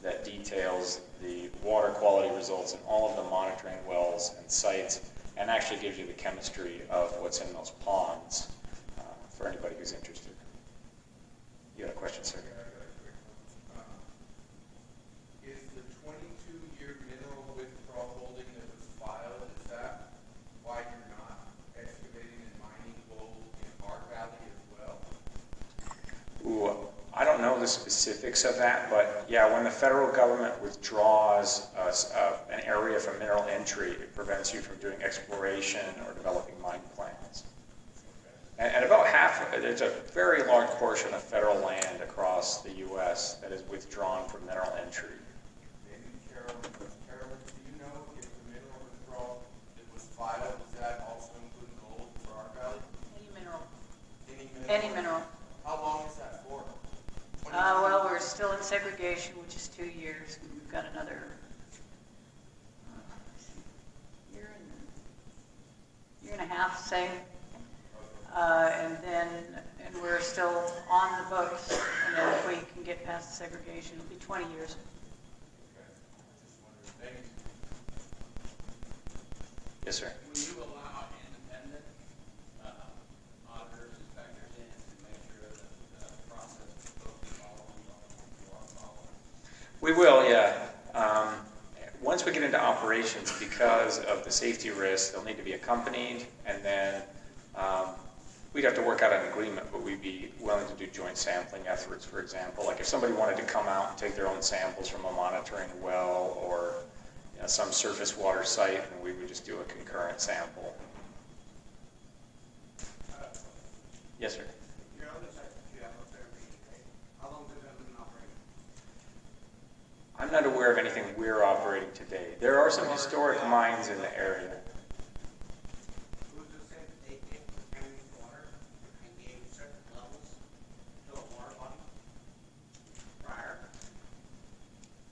that details the water quality results in all of the monitoring wells and sites, and actually gives you the chemistry of what's in those ponds for anybody who's interested. You had a question, sir? Is the 22-year mineral withdrawal holding that was filed, is that why you're not excavating and mining gold in our valley as well? Ooh, I don't know the specifics of that, but yeah, when the federal government withdraws an area from mineral entry, it prevents you from doing exploration or developing mine plans. And about half, there's a very large portion of federal land across the U.S. that is withdrawn from mineral entry. Maybe Carolyn, do you know if the mineral withdrawal that was filed, does that also include gold for our valley? Any mineral. Any mineral? Any mineral. How long is that for? Well, we're still in segregation, which is 2 years. We've got another year and a half, say. And we're still on the books, and then if we can get past the segregation, it'll be 20 years. Okay. I just wondered. Thank you. Yes, sir. Will you allow independent auditors, inspectors in to make sure that the process is totally following what you are following? We will, yeah. Once we get into operations, because of the safety risks, they'll need to be accompanied, and then we'd have to work out an agreement, but we'd be willing to do joint sampling efforts, for example. Like if somebody wanted to come out and take their own samples from a monitoring well or some surface water site, and we would just do a concurrent sample. Yes, sir. Your other site that you have up there, how long has that been in operation? I'm not aware of anything we're operating today. There are some historic mines in the area. Who's to say that they take contaminated water and gave certain levels to a water body prior?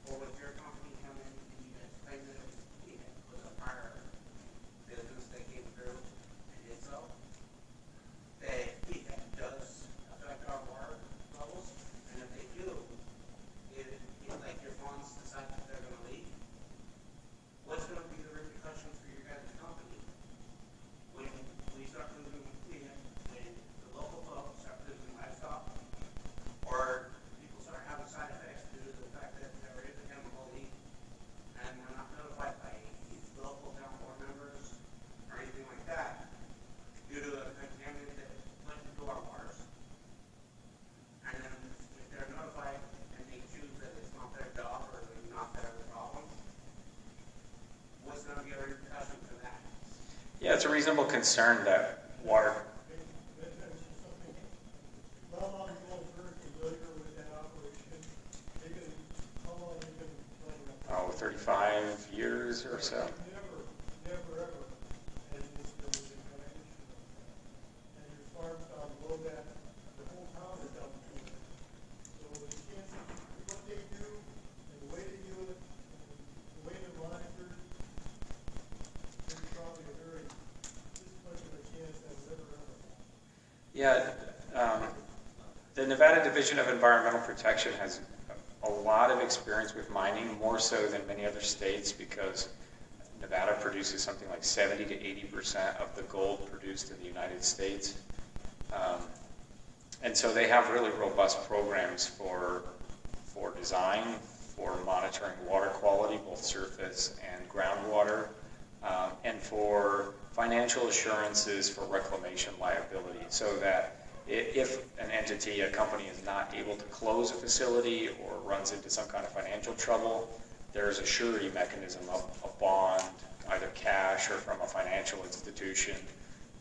Or would your company come in and you guys claim that it was a prior business that came through and did so? That it does affect our water levels, and if they do, if like your funds decide that they're gonna leave, what's gonna be the repercussions for your guys' your repercussions for that? Yeah, it's a reasonable concern that water. How long you all very familiar with that operation? How long have you been running up? 35 years or so. Never ever has this been an advantage. And your farms down below that, the whole town is down to it. So the chances, what they do, and the way they do it, and the way they're monitored, there's probably a very, this much of a chance that it's ever. Yeah, the Nevada Division of Environmental Protection has a lot of experience with mining, more so than many other states, because Nevada produces something like 70 to 80% of the gold produced in the United States. And so they have really robust programs for design, for monitoring water quality, both surface and groundwater, and for financial assurances for reclamation liability, so that if an entity, a company, is not able to close a facility or runs into some kind of financial trouble, there's a surety mechanism of a bond, either cash or from a financial institution,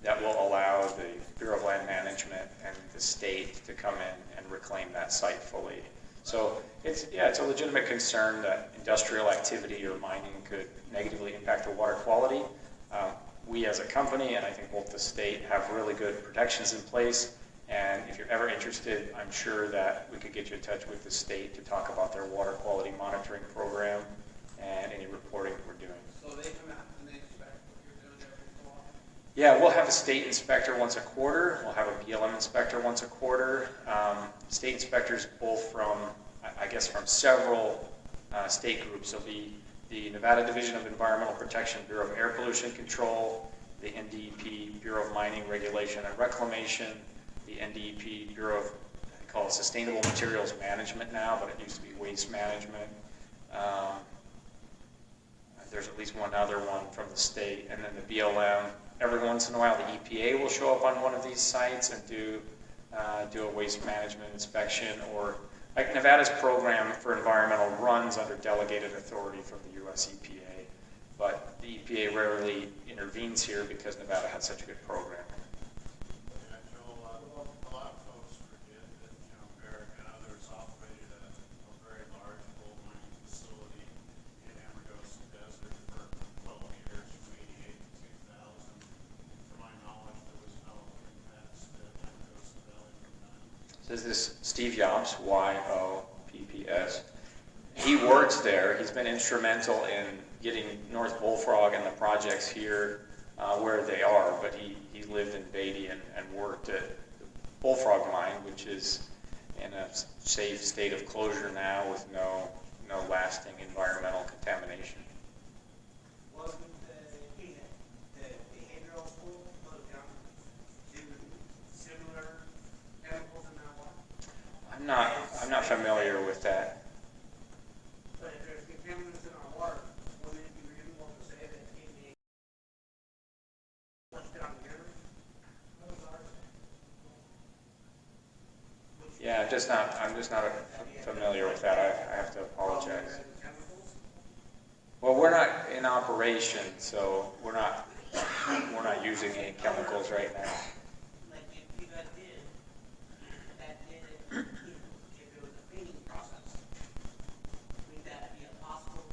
that will allow the Bureau of Land Management and the state to come in and reclaim that site fully. So it's a legitimate concern that industrial activity or mining could negatively impact the water quality. We as a company, and I think both the state, have really good protections in place. And if you're ever interested, I'm sure that we could get you in touch with the state to talk about their water quality monitoring program and any reporting we're doing. So they come out and they inspect what you're doing every so often? Yeah, we'll have a state inspector once a quarter. We'll have a BLM inspector once a quarter. State inspectors both from, I guess, from several state groups. There'll be the Nevada Division of Environmental Protection, Bureau of Air Pollution Control, the NDEP, Bureau of Mining Regulation and Reclamation, the NDEP, Bureau of, they call it Sustainable Materials Management now, but it used to be Waste Management. There's at least one other one from the state, and then the BLM. Every once in a while, the EPA will show up on one of these sites and do a waste management inspection, or like Nevada's program for environmental runs under delegated authority from the US EPA, but the EPA rarely intervenes here because Nevada has such a good program. Yeah, Joel, a lot of folks forget that, Barrick and others operated a very large gold mining facility in Amargosa Desert for 12 years, from 88 to 2000. To my knowledge, there was no impacts to Amargosa Valley from that. So this is Steve Yopps, YOPPS. He works there. He's been instrumental in getting North Bullfrog and the projects here where they are, but he lived in Beatty and worked at the Bullfrog mine, which is in a safe state of closure now with no lasting environmental contamination. Wasn't the behavioral school closed down due to similar chemicals in that water? I'm not familiar with that. But if there's contaminants in our water, wouldn't it be reasonable to say that it flushed down the river? Yeah, I'm just not familiar with that. I have to apologize. Well, we're not in operation, so we're not using any chemicals right now. Like if you guys did, that did it, if it was a cleaning process, would that be possible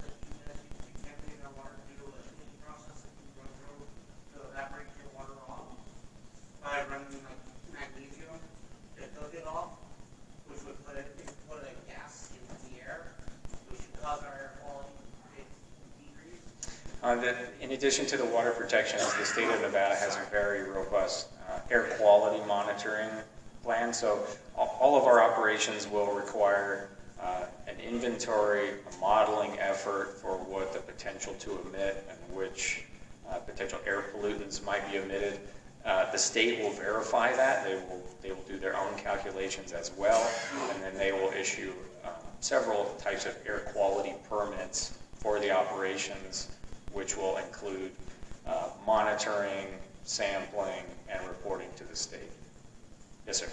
that you guys could contaminate our water due to a cleaning process that you run through to evaporate your water off by running like magnesium to cook it off, which would put a gas into the air, which would cause our air quality to decrease? In addition to the water protection, the state of Nevada has a very robust air quality monitoring plan. So all of our operations will require an inventory, a modeling effort for what the potential to emit and which potential air pollutants might be emitted. The state will verify that. They will do their own calculations as well, and then they will issue several types of air quality permits for the operations, which will include monitoring, sampling, and reporting to the state. Yes, sir.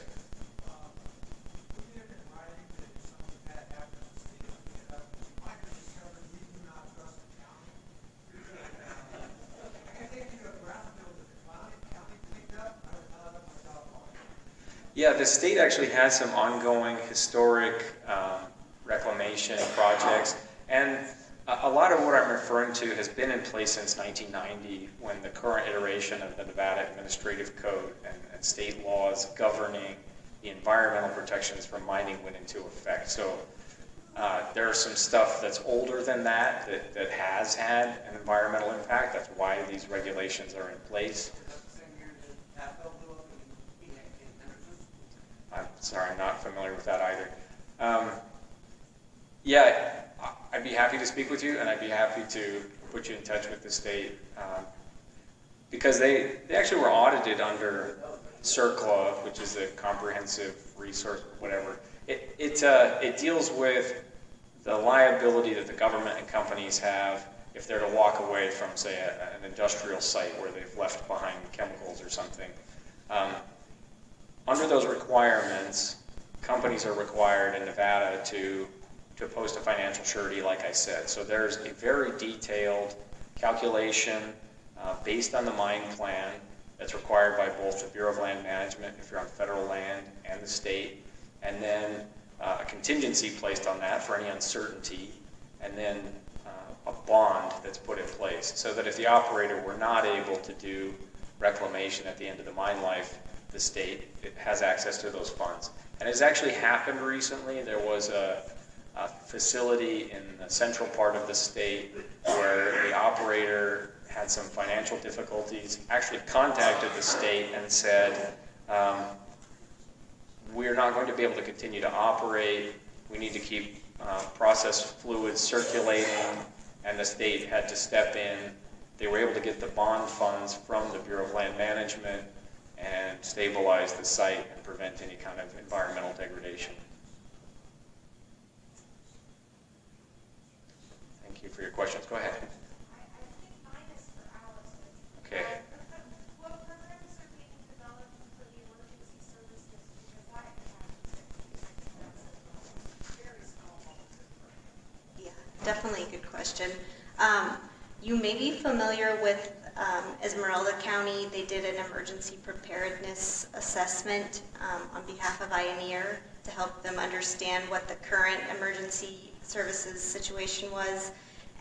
Yeah, the state actually has some ongoing historic reclamation projects, and a lot of what I'm referring to has been in place since 1990, when the current iteration of the Nevada Administrative Code and state laws governing the environmental protections from mining went into effect. So there's some stuff that's older than that has had an environmental impact. That's why these regulations are in place. I'm sorry, I'm not familiar with that either. Yeah, I'd be happy to speak with you, and I'd be happy to put you in touch with the state, because they actually were audited under CERCLA, which is a comprehensive resource, whatever. It deals with the liability that the government and companies have if they're to walk away from, say, an industrial site where they've left behind chemicals or something. Under those requirements, companies are required in Nevada to post a financial surety, like I said. So there's a very detailed calculation based on the mine plan that's required by both the Bureau of Land Management, if you're on federal land, and the state, and then a contingency placed on that for any uncertainty, and then a bond that's put in place so that if the operator were not able to do reclamation at the end of the mine life, the state has access to those funds. And it's actually happened recently. There was a facility in the central part of the state where the operator had some financial difficulties, actually contacted the state and said, we're not going to be able to continue to operate. We need to keep processed fluids circulating, and the state had to step in. They were able to get the bond funds from the Bureau of Land Management and stabilize the site and prevent any kind of environmental degradation. Thank you for your questions. Go ahead. I think mine is for Alice. Okay. What programs are being developed for the emergency services? Because I have very small volunteer. Yeah, definitely a good question. You may be familiar with Esmeralda County. They did an emergency preparedness assessment on behalf of Ioneer to help them understand what the current emergency services situation was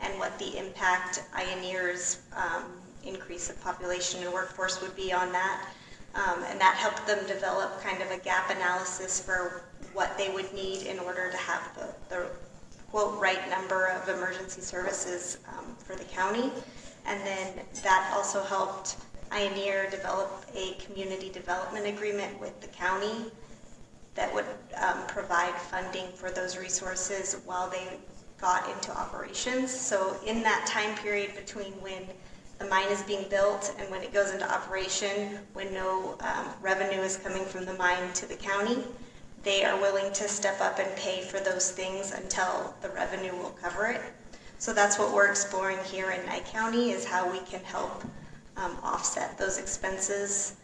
and what the impact Ioneer's increase of population and workforce would be on that. And that helped them develop kind of a gap analysis for what they would need in order to have the quote right number of emergency services for the county. And then that also helped Ioneer develop a community development agreement with the county that would provide funding for those resources while they got into operations. So in that time period between when the mine is being built and when it goes into operation, when no revenue is coming from the mine to the county, they are willing to step up and pay for those things until the revenue will cover it. So that's what we're exploring here in Nye County, is how we can help offset those expenses.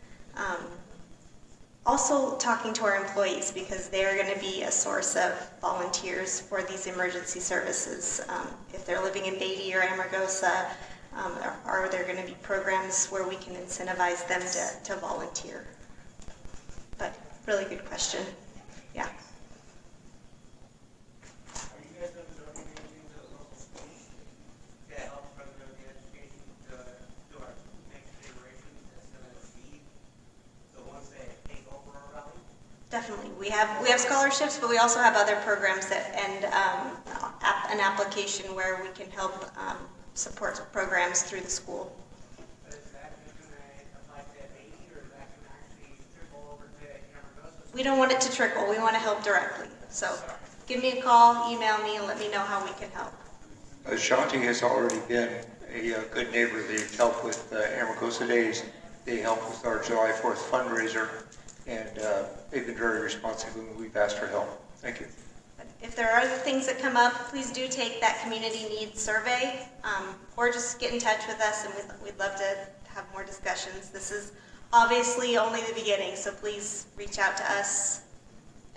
Also talking to our employees, because they're going to be a source of volunteers for these emergency services. If they're living in Beatty or Amargosa, are there going to be programs where we can incentivize them to volunteer? But really good question. Yeah. Are you guys going to do anything to the local schools to help further the education to our next generation instead of feed the ones that take over our valley? Definitely. We have scholarships, but we also have other programs and an application where we can help support programs through the school. But is that just going to apply to Beatty, or is that going to actually trickle over to Amargosa? We don't want it to trickle. We want to help directly. So give me a call, email me, and let me know how we can help. Shanti has already been a good neighbor. They've helped with Amargosa Days. They helped with our July 4th fundraiser, and they've been very responsive, and we've asked for help. Thank you. If there are other things that come up, please do take that community needs survey, or just get in touch with us, and we'd love to have more discussions. This is obviously only the beginning, so please reach out to us,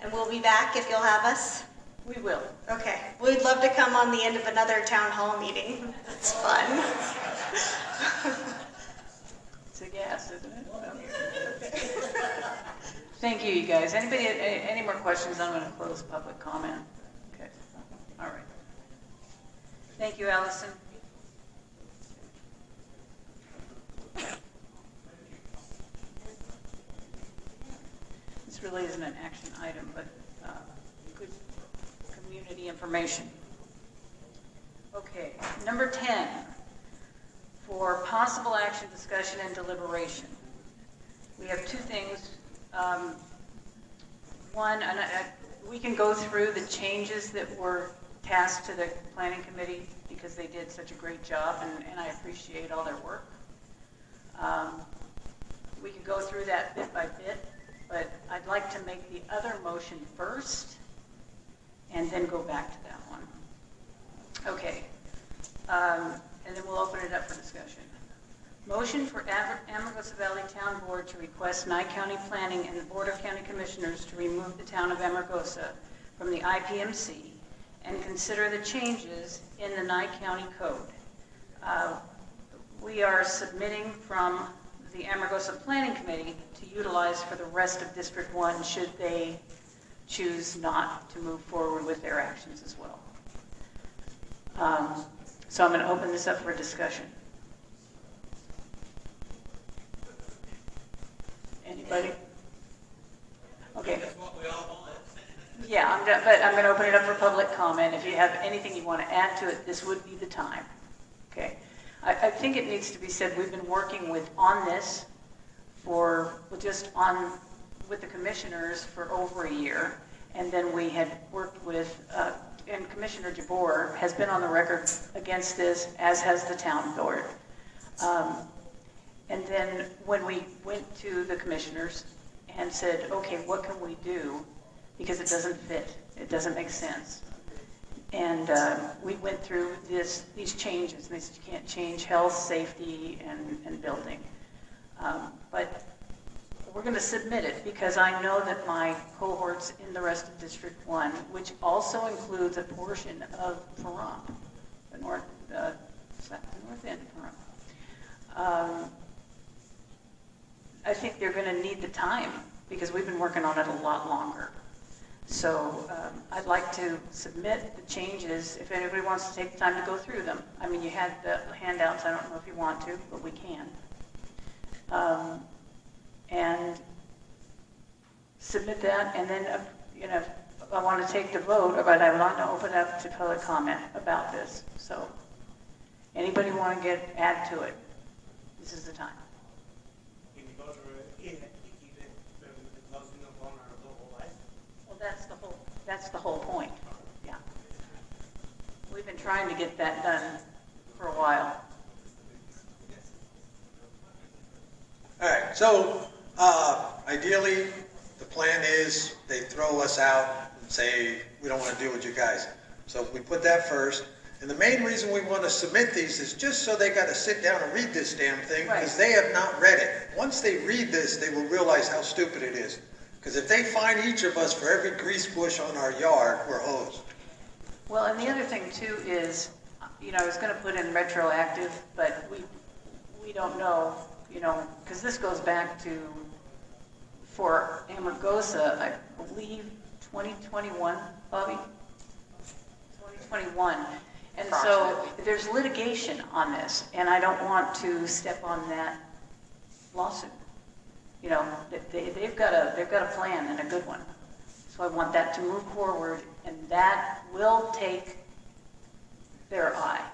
and we'll be back if you'll have us. We will. Okay. We'd love to come on the end of another town hall meeting. It's fun. It's a gas, isn't it? Thank you, you guys. Anybody, any more questions? I'm going to close public comment. Okay, all right. Thank you, Allison. This really isn't an action item, but good community information. Okay, number 10, for possible action, discussion, and deliberation. We have two things. One, and we can go through the changes that were tasked to the planning committee because they did such a great job, and I appreciate all their work. We can go through that bit by bit, but I'd like to make the other motion first and then go back to that one. Okay, and then we'll open it up for discussion. Motion for Amargosa Valley Town Board to request Nye County Planning and the Board of County Commissioners to remove the town of Amargosa from the IPMC and consider the changes in the Nye County Code. We are submitting from the Amargosa Planning Committee to utilize for the rest of District 1 should they choose not to move forward with their actions as well. So I'm going to open this up for discussion. Anybody? Okay. Yeah, but I'm going to open it up for public comment. If you have anything you want to add to it, this would be the time. Okay. I think it needs to be said we've been working on this with the commissioners for over a year, and then we had worked with, and Commissioner DeBoer has been on the record against this, as has the town board. And then when we went to the commissioners and said, okay, what can we do? Because it doesn't fit, it doesn't make sense. And we went through these changes, and they said you can't change health, safety, and building. But we're going to submit it because I know that my cohorts in the rest of District 1, which also includes a portion of Pahrump, the north end of Pahrump, I think they're going to need the time because we've been working on it a lot longer. So I'd like to submit the changes if anybody wants to take the time to go through them. I mean, you had the handouts. I don't know if you want to, but we can. And submit that, and then, I want to take the vote, but I want to open up to public comment about this. So anybody want to add to it? This is the time. Well, that's the whole point. Yeah. We've been trying to get that done for a while. All right, so ideally, the plan is they throw us out and say, we don't want to deal with you guys. So we put that first. And the main reason we want to submit these is just so they got to sit down and read this damn thing, because they have not read it. Once they read this, they will realize how stupid it is. Because if they find each of us for every grease bush on our yard, we're hosed. Well, and the other thing too is, I was going to put in retroactive, but we don't know, because this goes back to, for Amargosa, I believe 2021, Bobby? 2021. And so there's litigation on this, and I don't want to step on that lawsuit. They've got a plan and a good one. So I want that to move forward, and that will take their eye.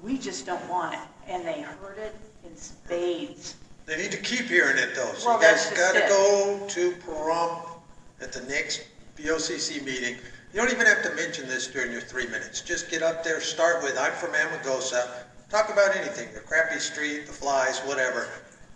We just don't want it, and they heard it in spades. They need to keep hearing it though. So Well, you guys that's got to just go to Pahrump at the next BOCC meeting. You don't even have to mention this during your 3 minutes. Just get up there, start with, I'm from Amargosa. Talk about anything, the crappy street, the flies, whatever.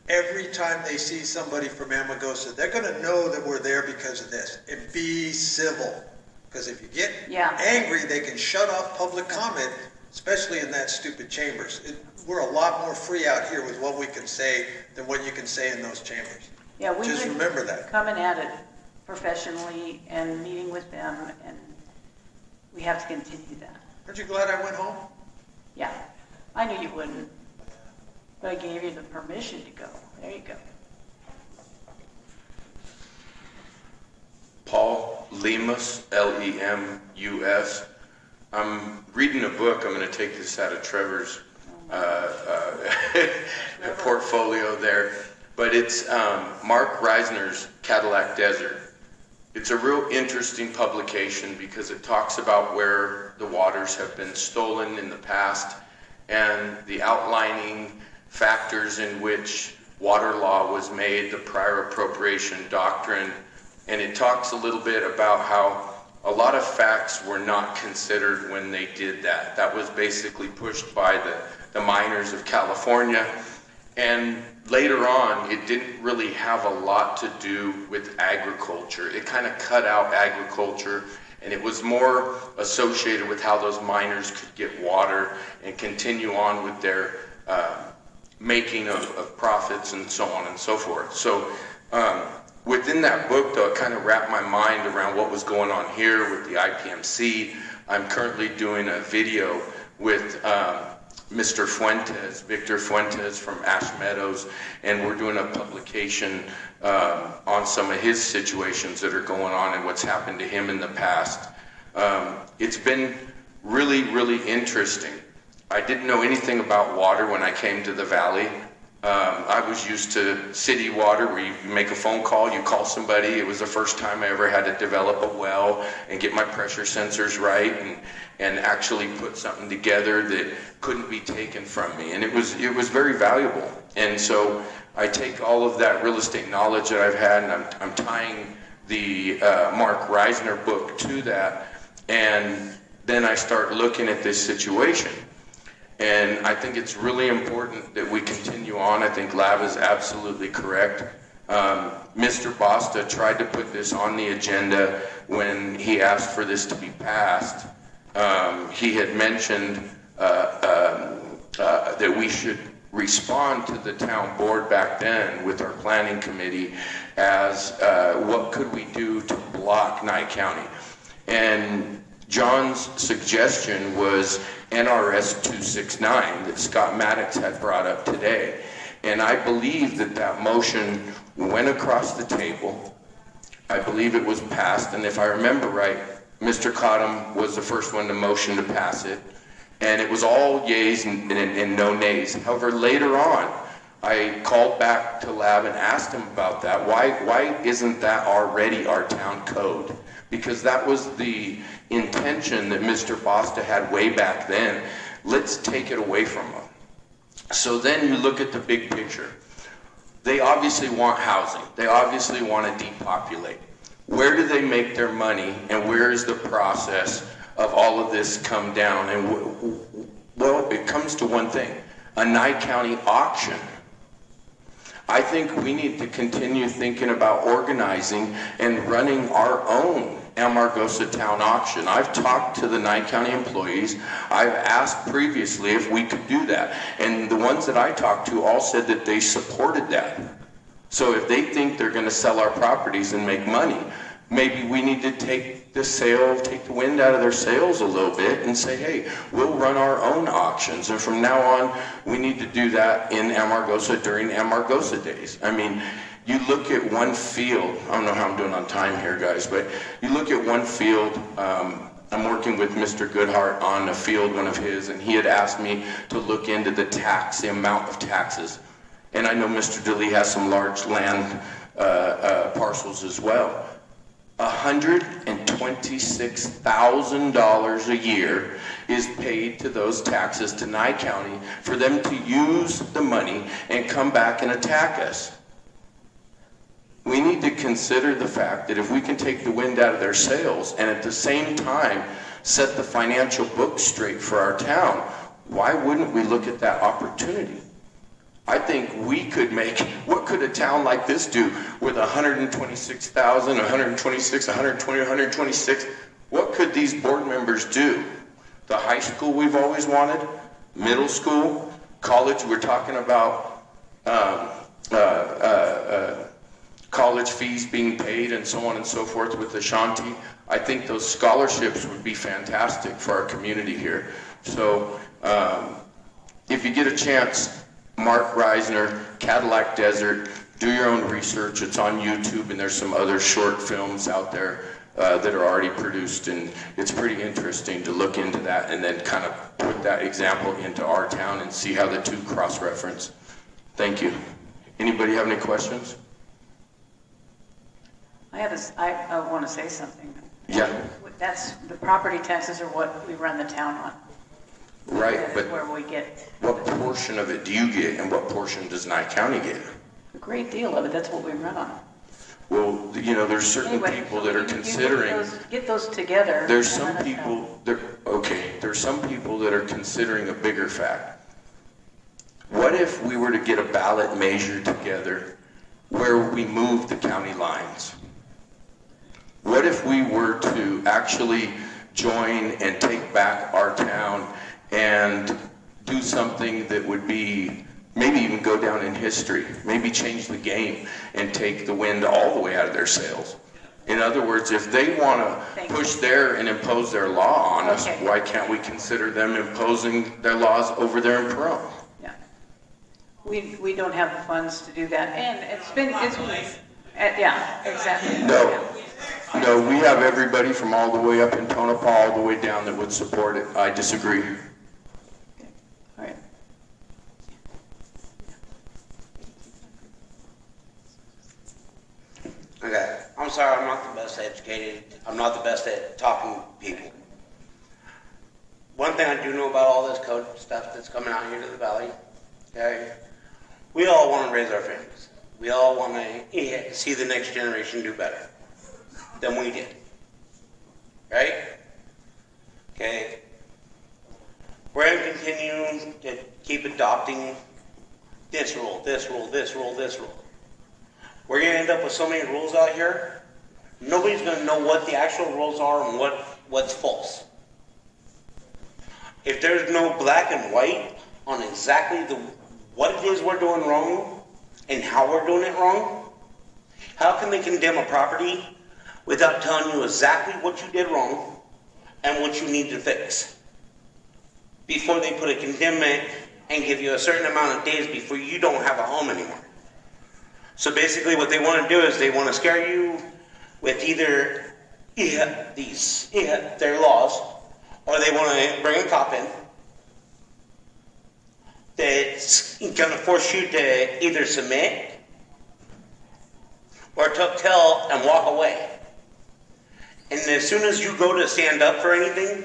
Every time they see somebody from Amargosa, they're going to know that we're there because of this. And be civil. Because if you get angry, they can shut off public comment, especially in that stupid chambers. We're a lot more free out here with what we can say than what you can say in those chambers. Yeah, we just remember that. Coming at it professionally and meeting with them, and we have to continue that. Aren't you glad I went home? Yeah, I knew you wouldn't, but I gave you the permission to go. There you go. Paul Lemus, Lemus. I'm reading a book. I'm going to take this out of Trevor's portfolio there. But it's Mark Reisner's Cadillac Desert. It's a real interesting publication because it talks about where the waters have been stolen in the past and the outlining factors in which water law was made, the prior appropriation doctrine, and it talks a little bit about how a lot of facts were not considered when they did that. That was basically pushed by the miners of California, and later on it didn't really have a lot to do with agriculture. It kind of cut out agriculture, and it was more associated with how those miners could get water and continue on with their making of profits and so on and so forth. So within that book, though, it kind of wrapped my mind around what was going on here with the IPMC. I'm currently doing a video with Mr. Fuentes, Victor Fuentes from Ash Meadows, and we're doing a publication on some of his situations that are going on and what's happened to him in the past. It's been really, really interesting. I didn't know anything about water when I came to the valley. I was used to city water where you make a phone call, you call somebody. It was the first time I ever had to develop a well and get my pressure sensors right and actually put something together that couldn't be taken from me. And it was very valuable. And so I take all of that real estate knowledge that I've had, and I'm tying the Mark Reisner book to that. And then I start looking at this situation. And I think it's really important that we continue on. I think Lab is absolutely correct. Mr. Basta tried to put this on the agenda when he asked for this to be passed. He had mentioned that we should respond to the town board back then with our planning committee as what could we do to block Nye County. And John's suggestion was NRS 269 that Scott Maddox had brought up today. And I believe that that motion went across the table. I believe it was passed, and if I remember right, Mr. Cottingim was the first one to motion to pass it. And it was all yays and no nays. However, later on, I called back to Lab and asked him about that. Why isn't that already our town code? Because that was the intention that Mr. Basta had way back then. Let's take it away from them. So then you look at the big picture. They obviously want housing. They obviously want to depopulate. Where do they make their money, and where is the process of all of this come down? And well, it comes to one thing, a Nye County auction. I think we need to continue thinking about organizing and running our own Amargosa town auction. I've talked to the Nye County employees. I've asked previously if we could do that. And the ones that I talked to all said that they supported that. So if they think they're going to sell our properties and make money, maybe we need to take the wind out of their sails a little bit and say, hey, we'll run our own auctions. And from now on, we need to do that in Amargosa during Amargosa days. I mean, you look at one field, I don't know how I'm doing on time here, guys, but you look at one field, I'm working with Mr. Goodhart on a field, one of his, and he had asked me to look into the amount of taxes. And I know Mr. Dilly has some large land parcels as well. $126,000 a year is paid to those taxes to Nye County for them to use the money and come back and attack us. We need to consider the fact that if we can take the wind out of their sails and at the same time set the financial books straight for our town, why wouldn't we look at that opportunity? I think we could make, what could a town like this do with 126,000, 126, 120, 126? What could these board members do? The high school we've always wanted, middle school, college, we're talking about college fees being paid and so on and so forth with Ashanti. I think those scholarships would be fantastic for our community here. So if you get a chance, Mark Reisner, Cadillac Desert, do your own research. It's on YouTube, and there's some other short films out there that are already produced, and it's pretty interesting to look into that and then kind of put that example into our town and see how the two cross-reference. Thank you. Anybody have any questions? I want to say something. Yeah. That's, the property taxes are what we run the town on. Right, That is but where we get what portion of it do you get, and what portion does Nye County get? a great deal of it. That's what we run on. Well, you know, there's certain Anyway, people so that are you considering. get those together. There's and some let us know. people, there's some people that are considering a bigger fact. What if we were to get a ballot measure together where we move the county lines? What if we were to actually join and take back our town and do something that would be, maybe even go down in history, maybe change the game and take the wind all the way out of their sails? In other words, if they want to push their and impose their law on us, why can't we consider them imposing their laws over there in Pearl? Yeah. We don't have the funds to do that, and yeah, exactly. No, we have everybody from all the way up in Tonopah all the way down that would support it. I disagree. Okay. All right. Okay, I'm sorry, I'm not the best educated, I'm not the best at talking to people. One thing I do know about all this code stuff that's coming out here to the valley, okay, we all want to raise our families. We all want to see the next generation do better than we did, right? Okay, we're going to continue to keep adopting this rule, this rule, this rule, this rule. We're going to end up with so many rules out here, nobody's going to know what the actual rules are and what's false. If there's no black and white on exactly what it is we're doing wrong and how we're doing it wrong, how can they condemn a property without telling you exactly what you did wrong and what you need to fix before they put a condemnment and give you a certain amount of days before you don't have a home anymore? So basically what they want to do is they want to scare you with either their laws, or they want to bring a cop in that's going to force you to either submit or to tell and walk away. And as soon as you go to stand up for anything,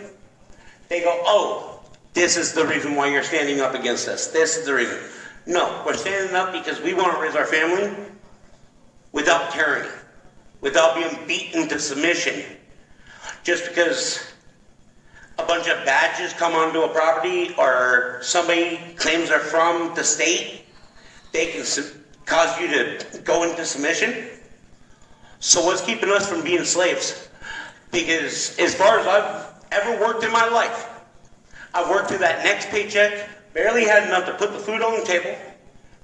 they go, oh, this is the reason why you're standing up against us. This is the reason. No, we're standing up because we want to raise our family without tyranny, without being beaten to submission. Just because a bunch of badges come onto a property or somebody claims they're from the state, they can cause you to go into submission. So what's keeping us from being slaves? Because as far as I've ever worked in my life, I've worked through that next paycheck, barely had enough to put the food on the table,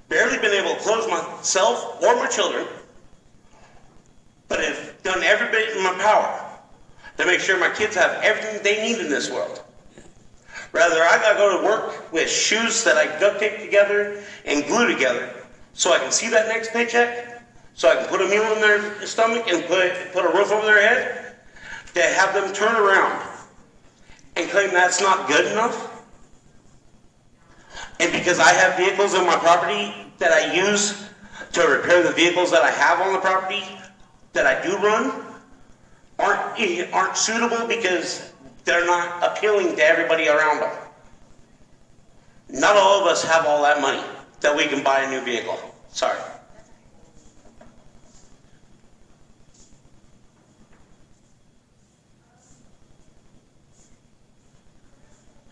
barely been able to clothe myself or my children, but have done every bit in my power to make sure my kids have everything they need in this world. Rather, I gotta go to work with shoes that I duct tape together and glue together so I can see that next paycheck, so I can put a meal in their stomach and put a roof over their head, to have them turn around and claim that's not good enough. And because I have vehicles on my property that I use to repair the vehicles that I have on the property that I do run, aren't suitable because they're not appealing to everybody around them. Not all of us have all that money that we can buy a new vehicle. Sorry.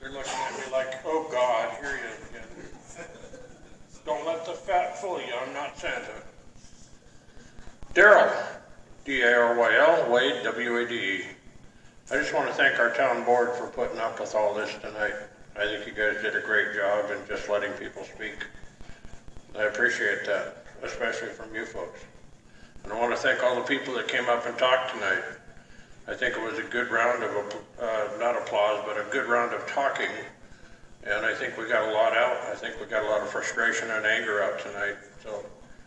They're looking at me like, oh God, here he is again. Don't let the fat fool you, I'm not Santa. Daryl, D-A-R-Y-L, Wade, W-A-D-E. I just want to thank our town board for putting up with all this tonight. I think you guys did a great job in just letting people speak. I appreciate that, especially from you folks. And I want to thank all the people that came up and talked tonight. I think it was a good round of, not applause, but a good round of talking. And I think we got a lot out. I think we got a lot of frustration and anger out tonight. So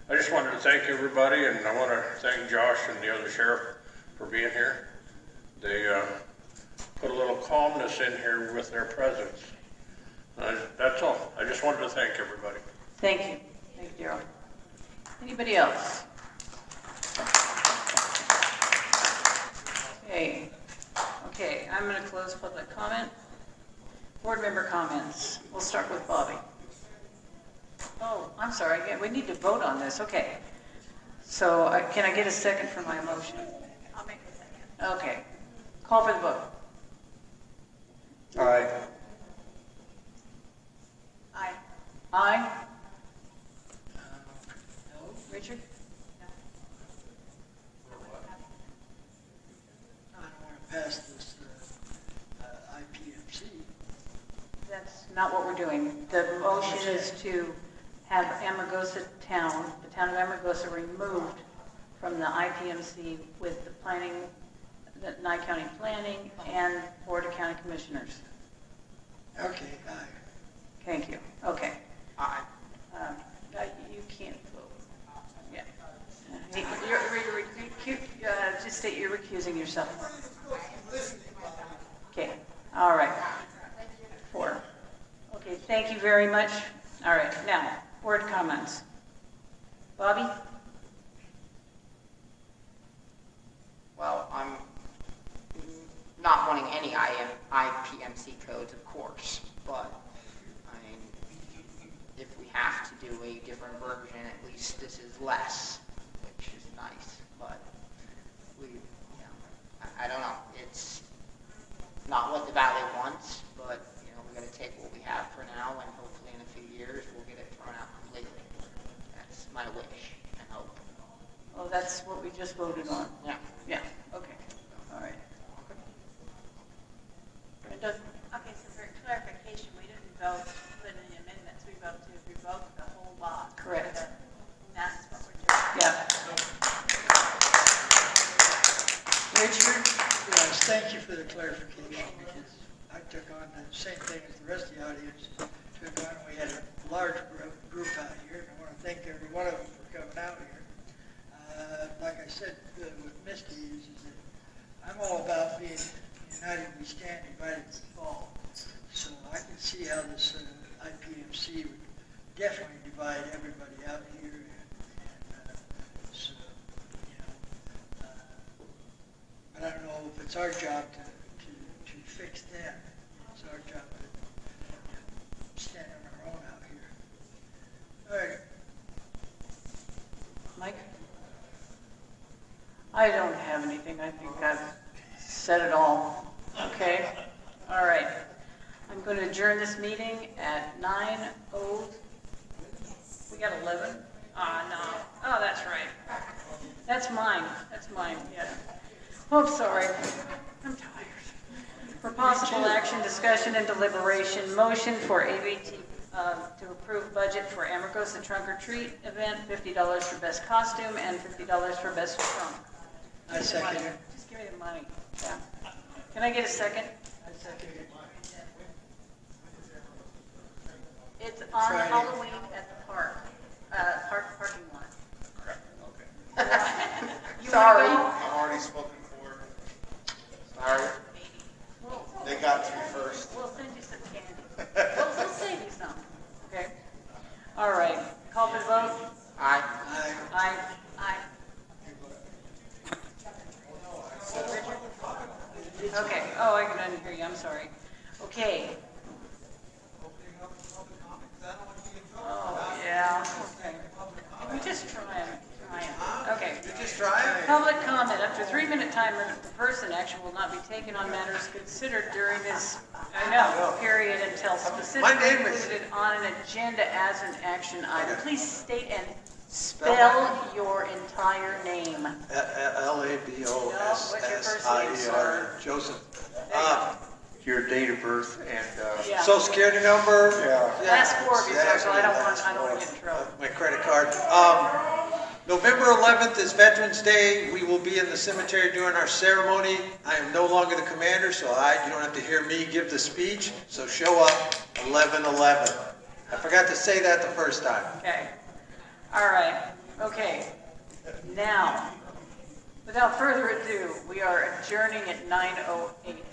I just wanted to thank everybody, and I want to thank Josh and the other sheriff for being here. They put a little calmness in here with their presence. That's all. I just wanted to thank everybody. Thank you. Thank you, Darrell. Anybody else? Okay. Okay, I'm going to close public comment. Board member comments. We'll start with Bobby. Oh, I'm sorry. Yeah, we need to vote on this. Okay. So can I get a second for my motion? I'll make a second. Okay. Call for the vote. Aye. Aye. Aye? Richard? I don't want to pass this IPMC. That's not what we're doing. The motion is to have Amargosa Town, the town of Amargosa, removed from the IPMC with the planning, the Nye County Planning and Board of County Commissioners. Okay, aye. Thank you. Okay. Aye. You can't vote. Yeah. Just state you're recusing yourself. Okay. All right. 4. Okay, thank you very much. All right, now, board comments. Bobby? Well, I'm not wanting any IPMC codes, of course, but I mean, if we have to do a different version, at least this is less, which is nice, but I don't know. It's not what the valley wants, but we're going to take what we have for now, and hopefully in a few years we'll get it thrown out completely. That's my wish and hope. Oh, that's what we just voted on. Yeah. Yeah, okay. All right. Brenda? Okay, so for clarification, we didn't vote to put in the amendments, we voted to revoke the whole law. Correct. That's what we're doing. Yeah. Richard? Yes, thank you for the clarification, because I took on the same thing as the rest of the audience took on. We had a large group out here, and I want to thank every one of them for coming out here. Like I said with Misty, is that I'm all about being united we stand, divided we fall. So I can see how this IPMC would definitely divide everybody out here. But I don't know if it's our job to fix them. It's our job to stand on our own out here. All right. Mike? I don't have anything. I think I've said it all. Okay? All right. I'm going to adjourn this meeting at 9:00. We got 11? No. Oh, that's right. That's mine. That's mine, yeah. Oh, I'm sorry. I'm tired. For possible action, discussion, and deliberation, motion for ABT to approve budget for Amargosa Trunk or Treat event, $50 for best costume and $50 for best trunk. I second it. Just give me the money. Yeah. Can I get a second? I second it. It's on Friday. Halloween at the park, parking lot. Okay. Sorry. I've already spoken for. Sorry. They got to first. We'll send you some candy. We'll save you some. Okay. All right. Call for the vote. Aye. Aye. Aye. Aye. Okay. Oh, I couldn't hear you. I'm sorry. Okay. Oh, yeah. Okay. We just try it. Okay. You just try it? Public comment. Up to 3-minute time limit per person. Action will not be taken on matters considered during this, period until specifically included on an agenda as an action item. Please state and spell your entire name. Labosser. Joseph. Your date of birth and, Yeah. Social Security number. Last 4 of you, Exactly, so I don't last want to four. get in trouble. My credit card. November 11th is Veterans Day. We will be in the cemetery doing our ceremony. I am no longer the commander, so you don't have to hear me give the speech. So show up 11/11. I forgot to say that the first time. Okay. All right. Okay, now, without further ado, we are adjourning at 9:08.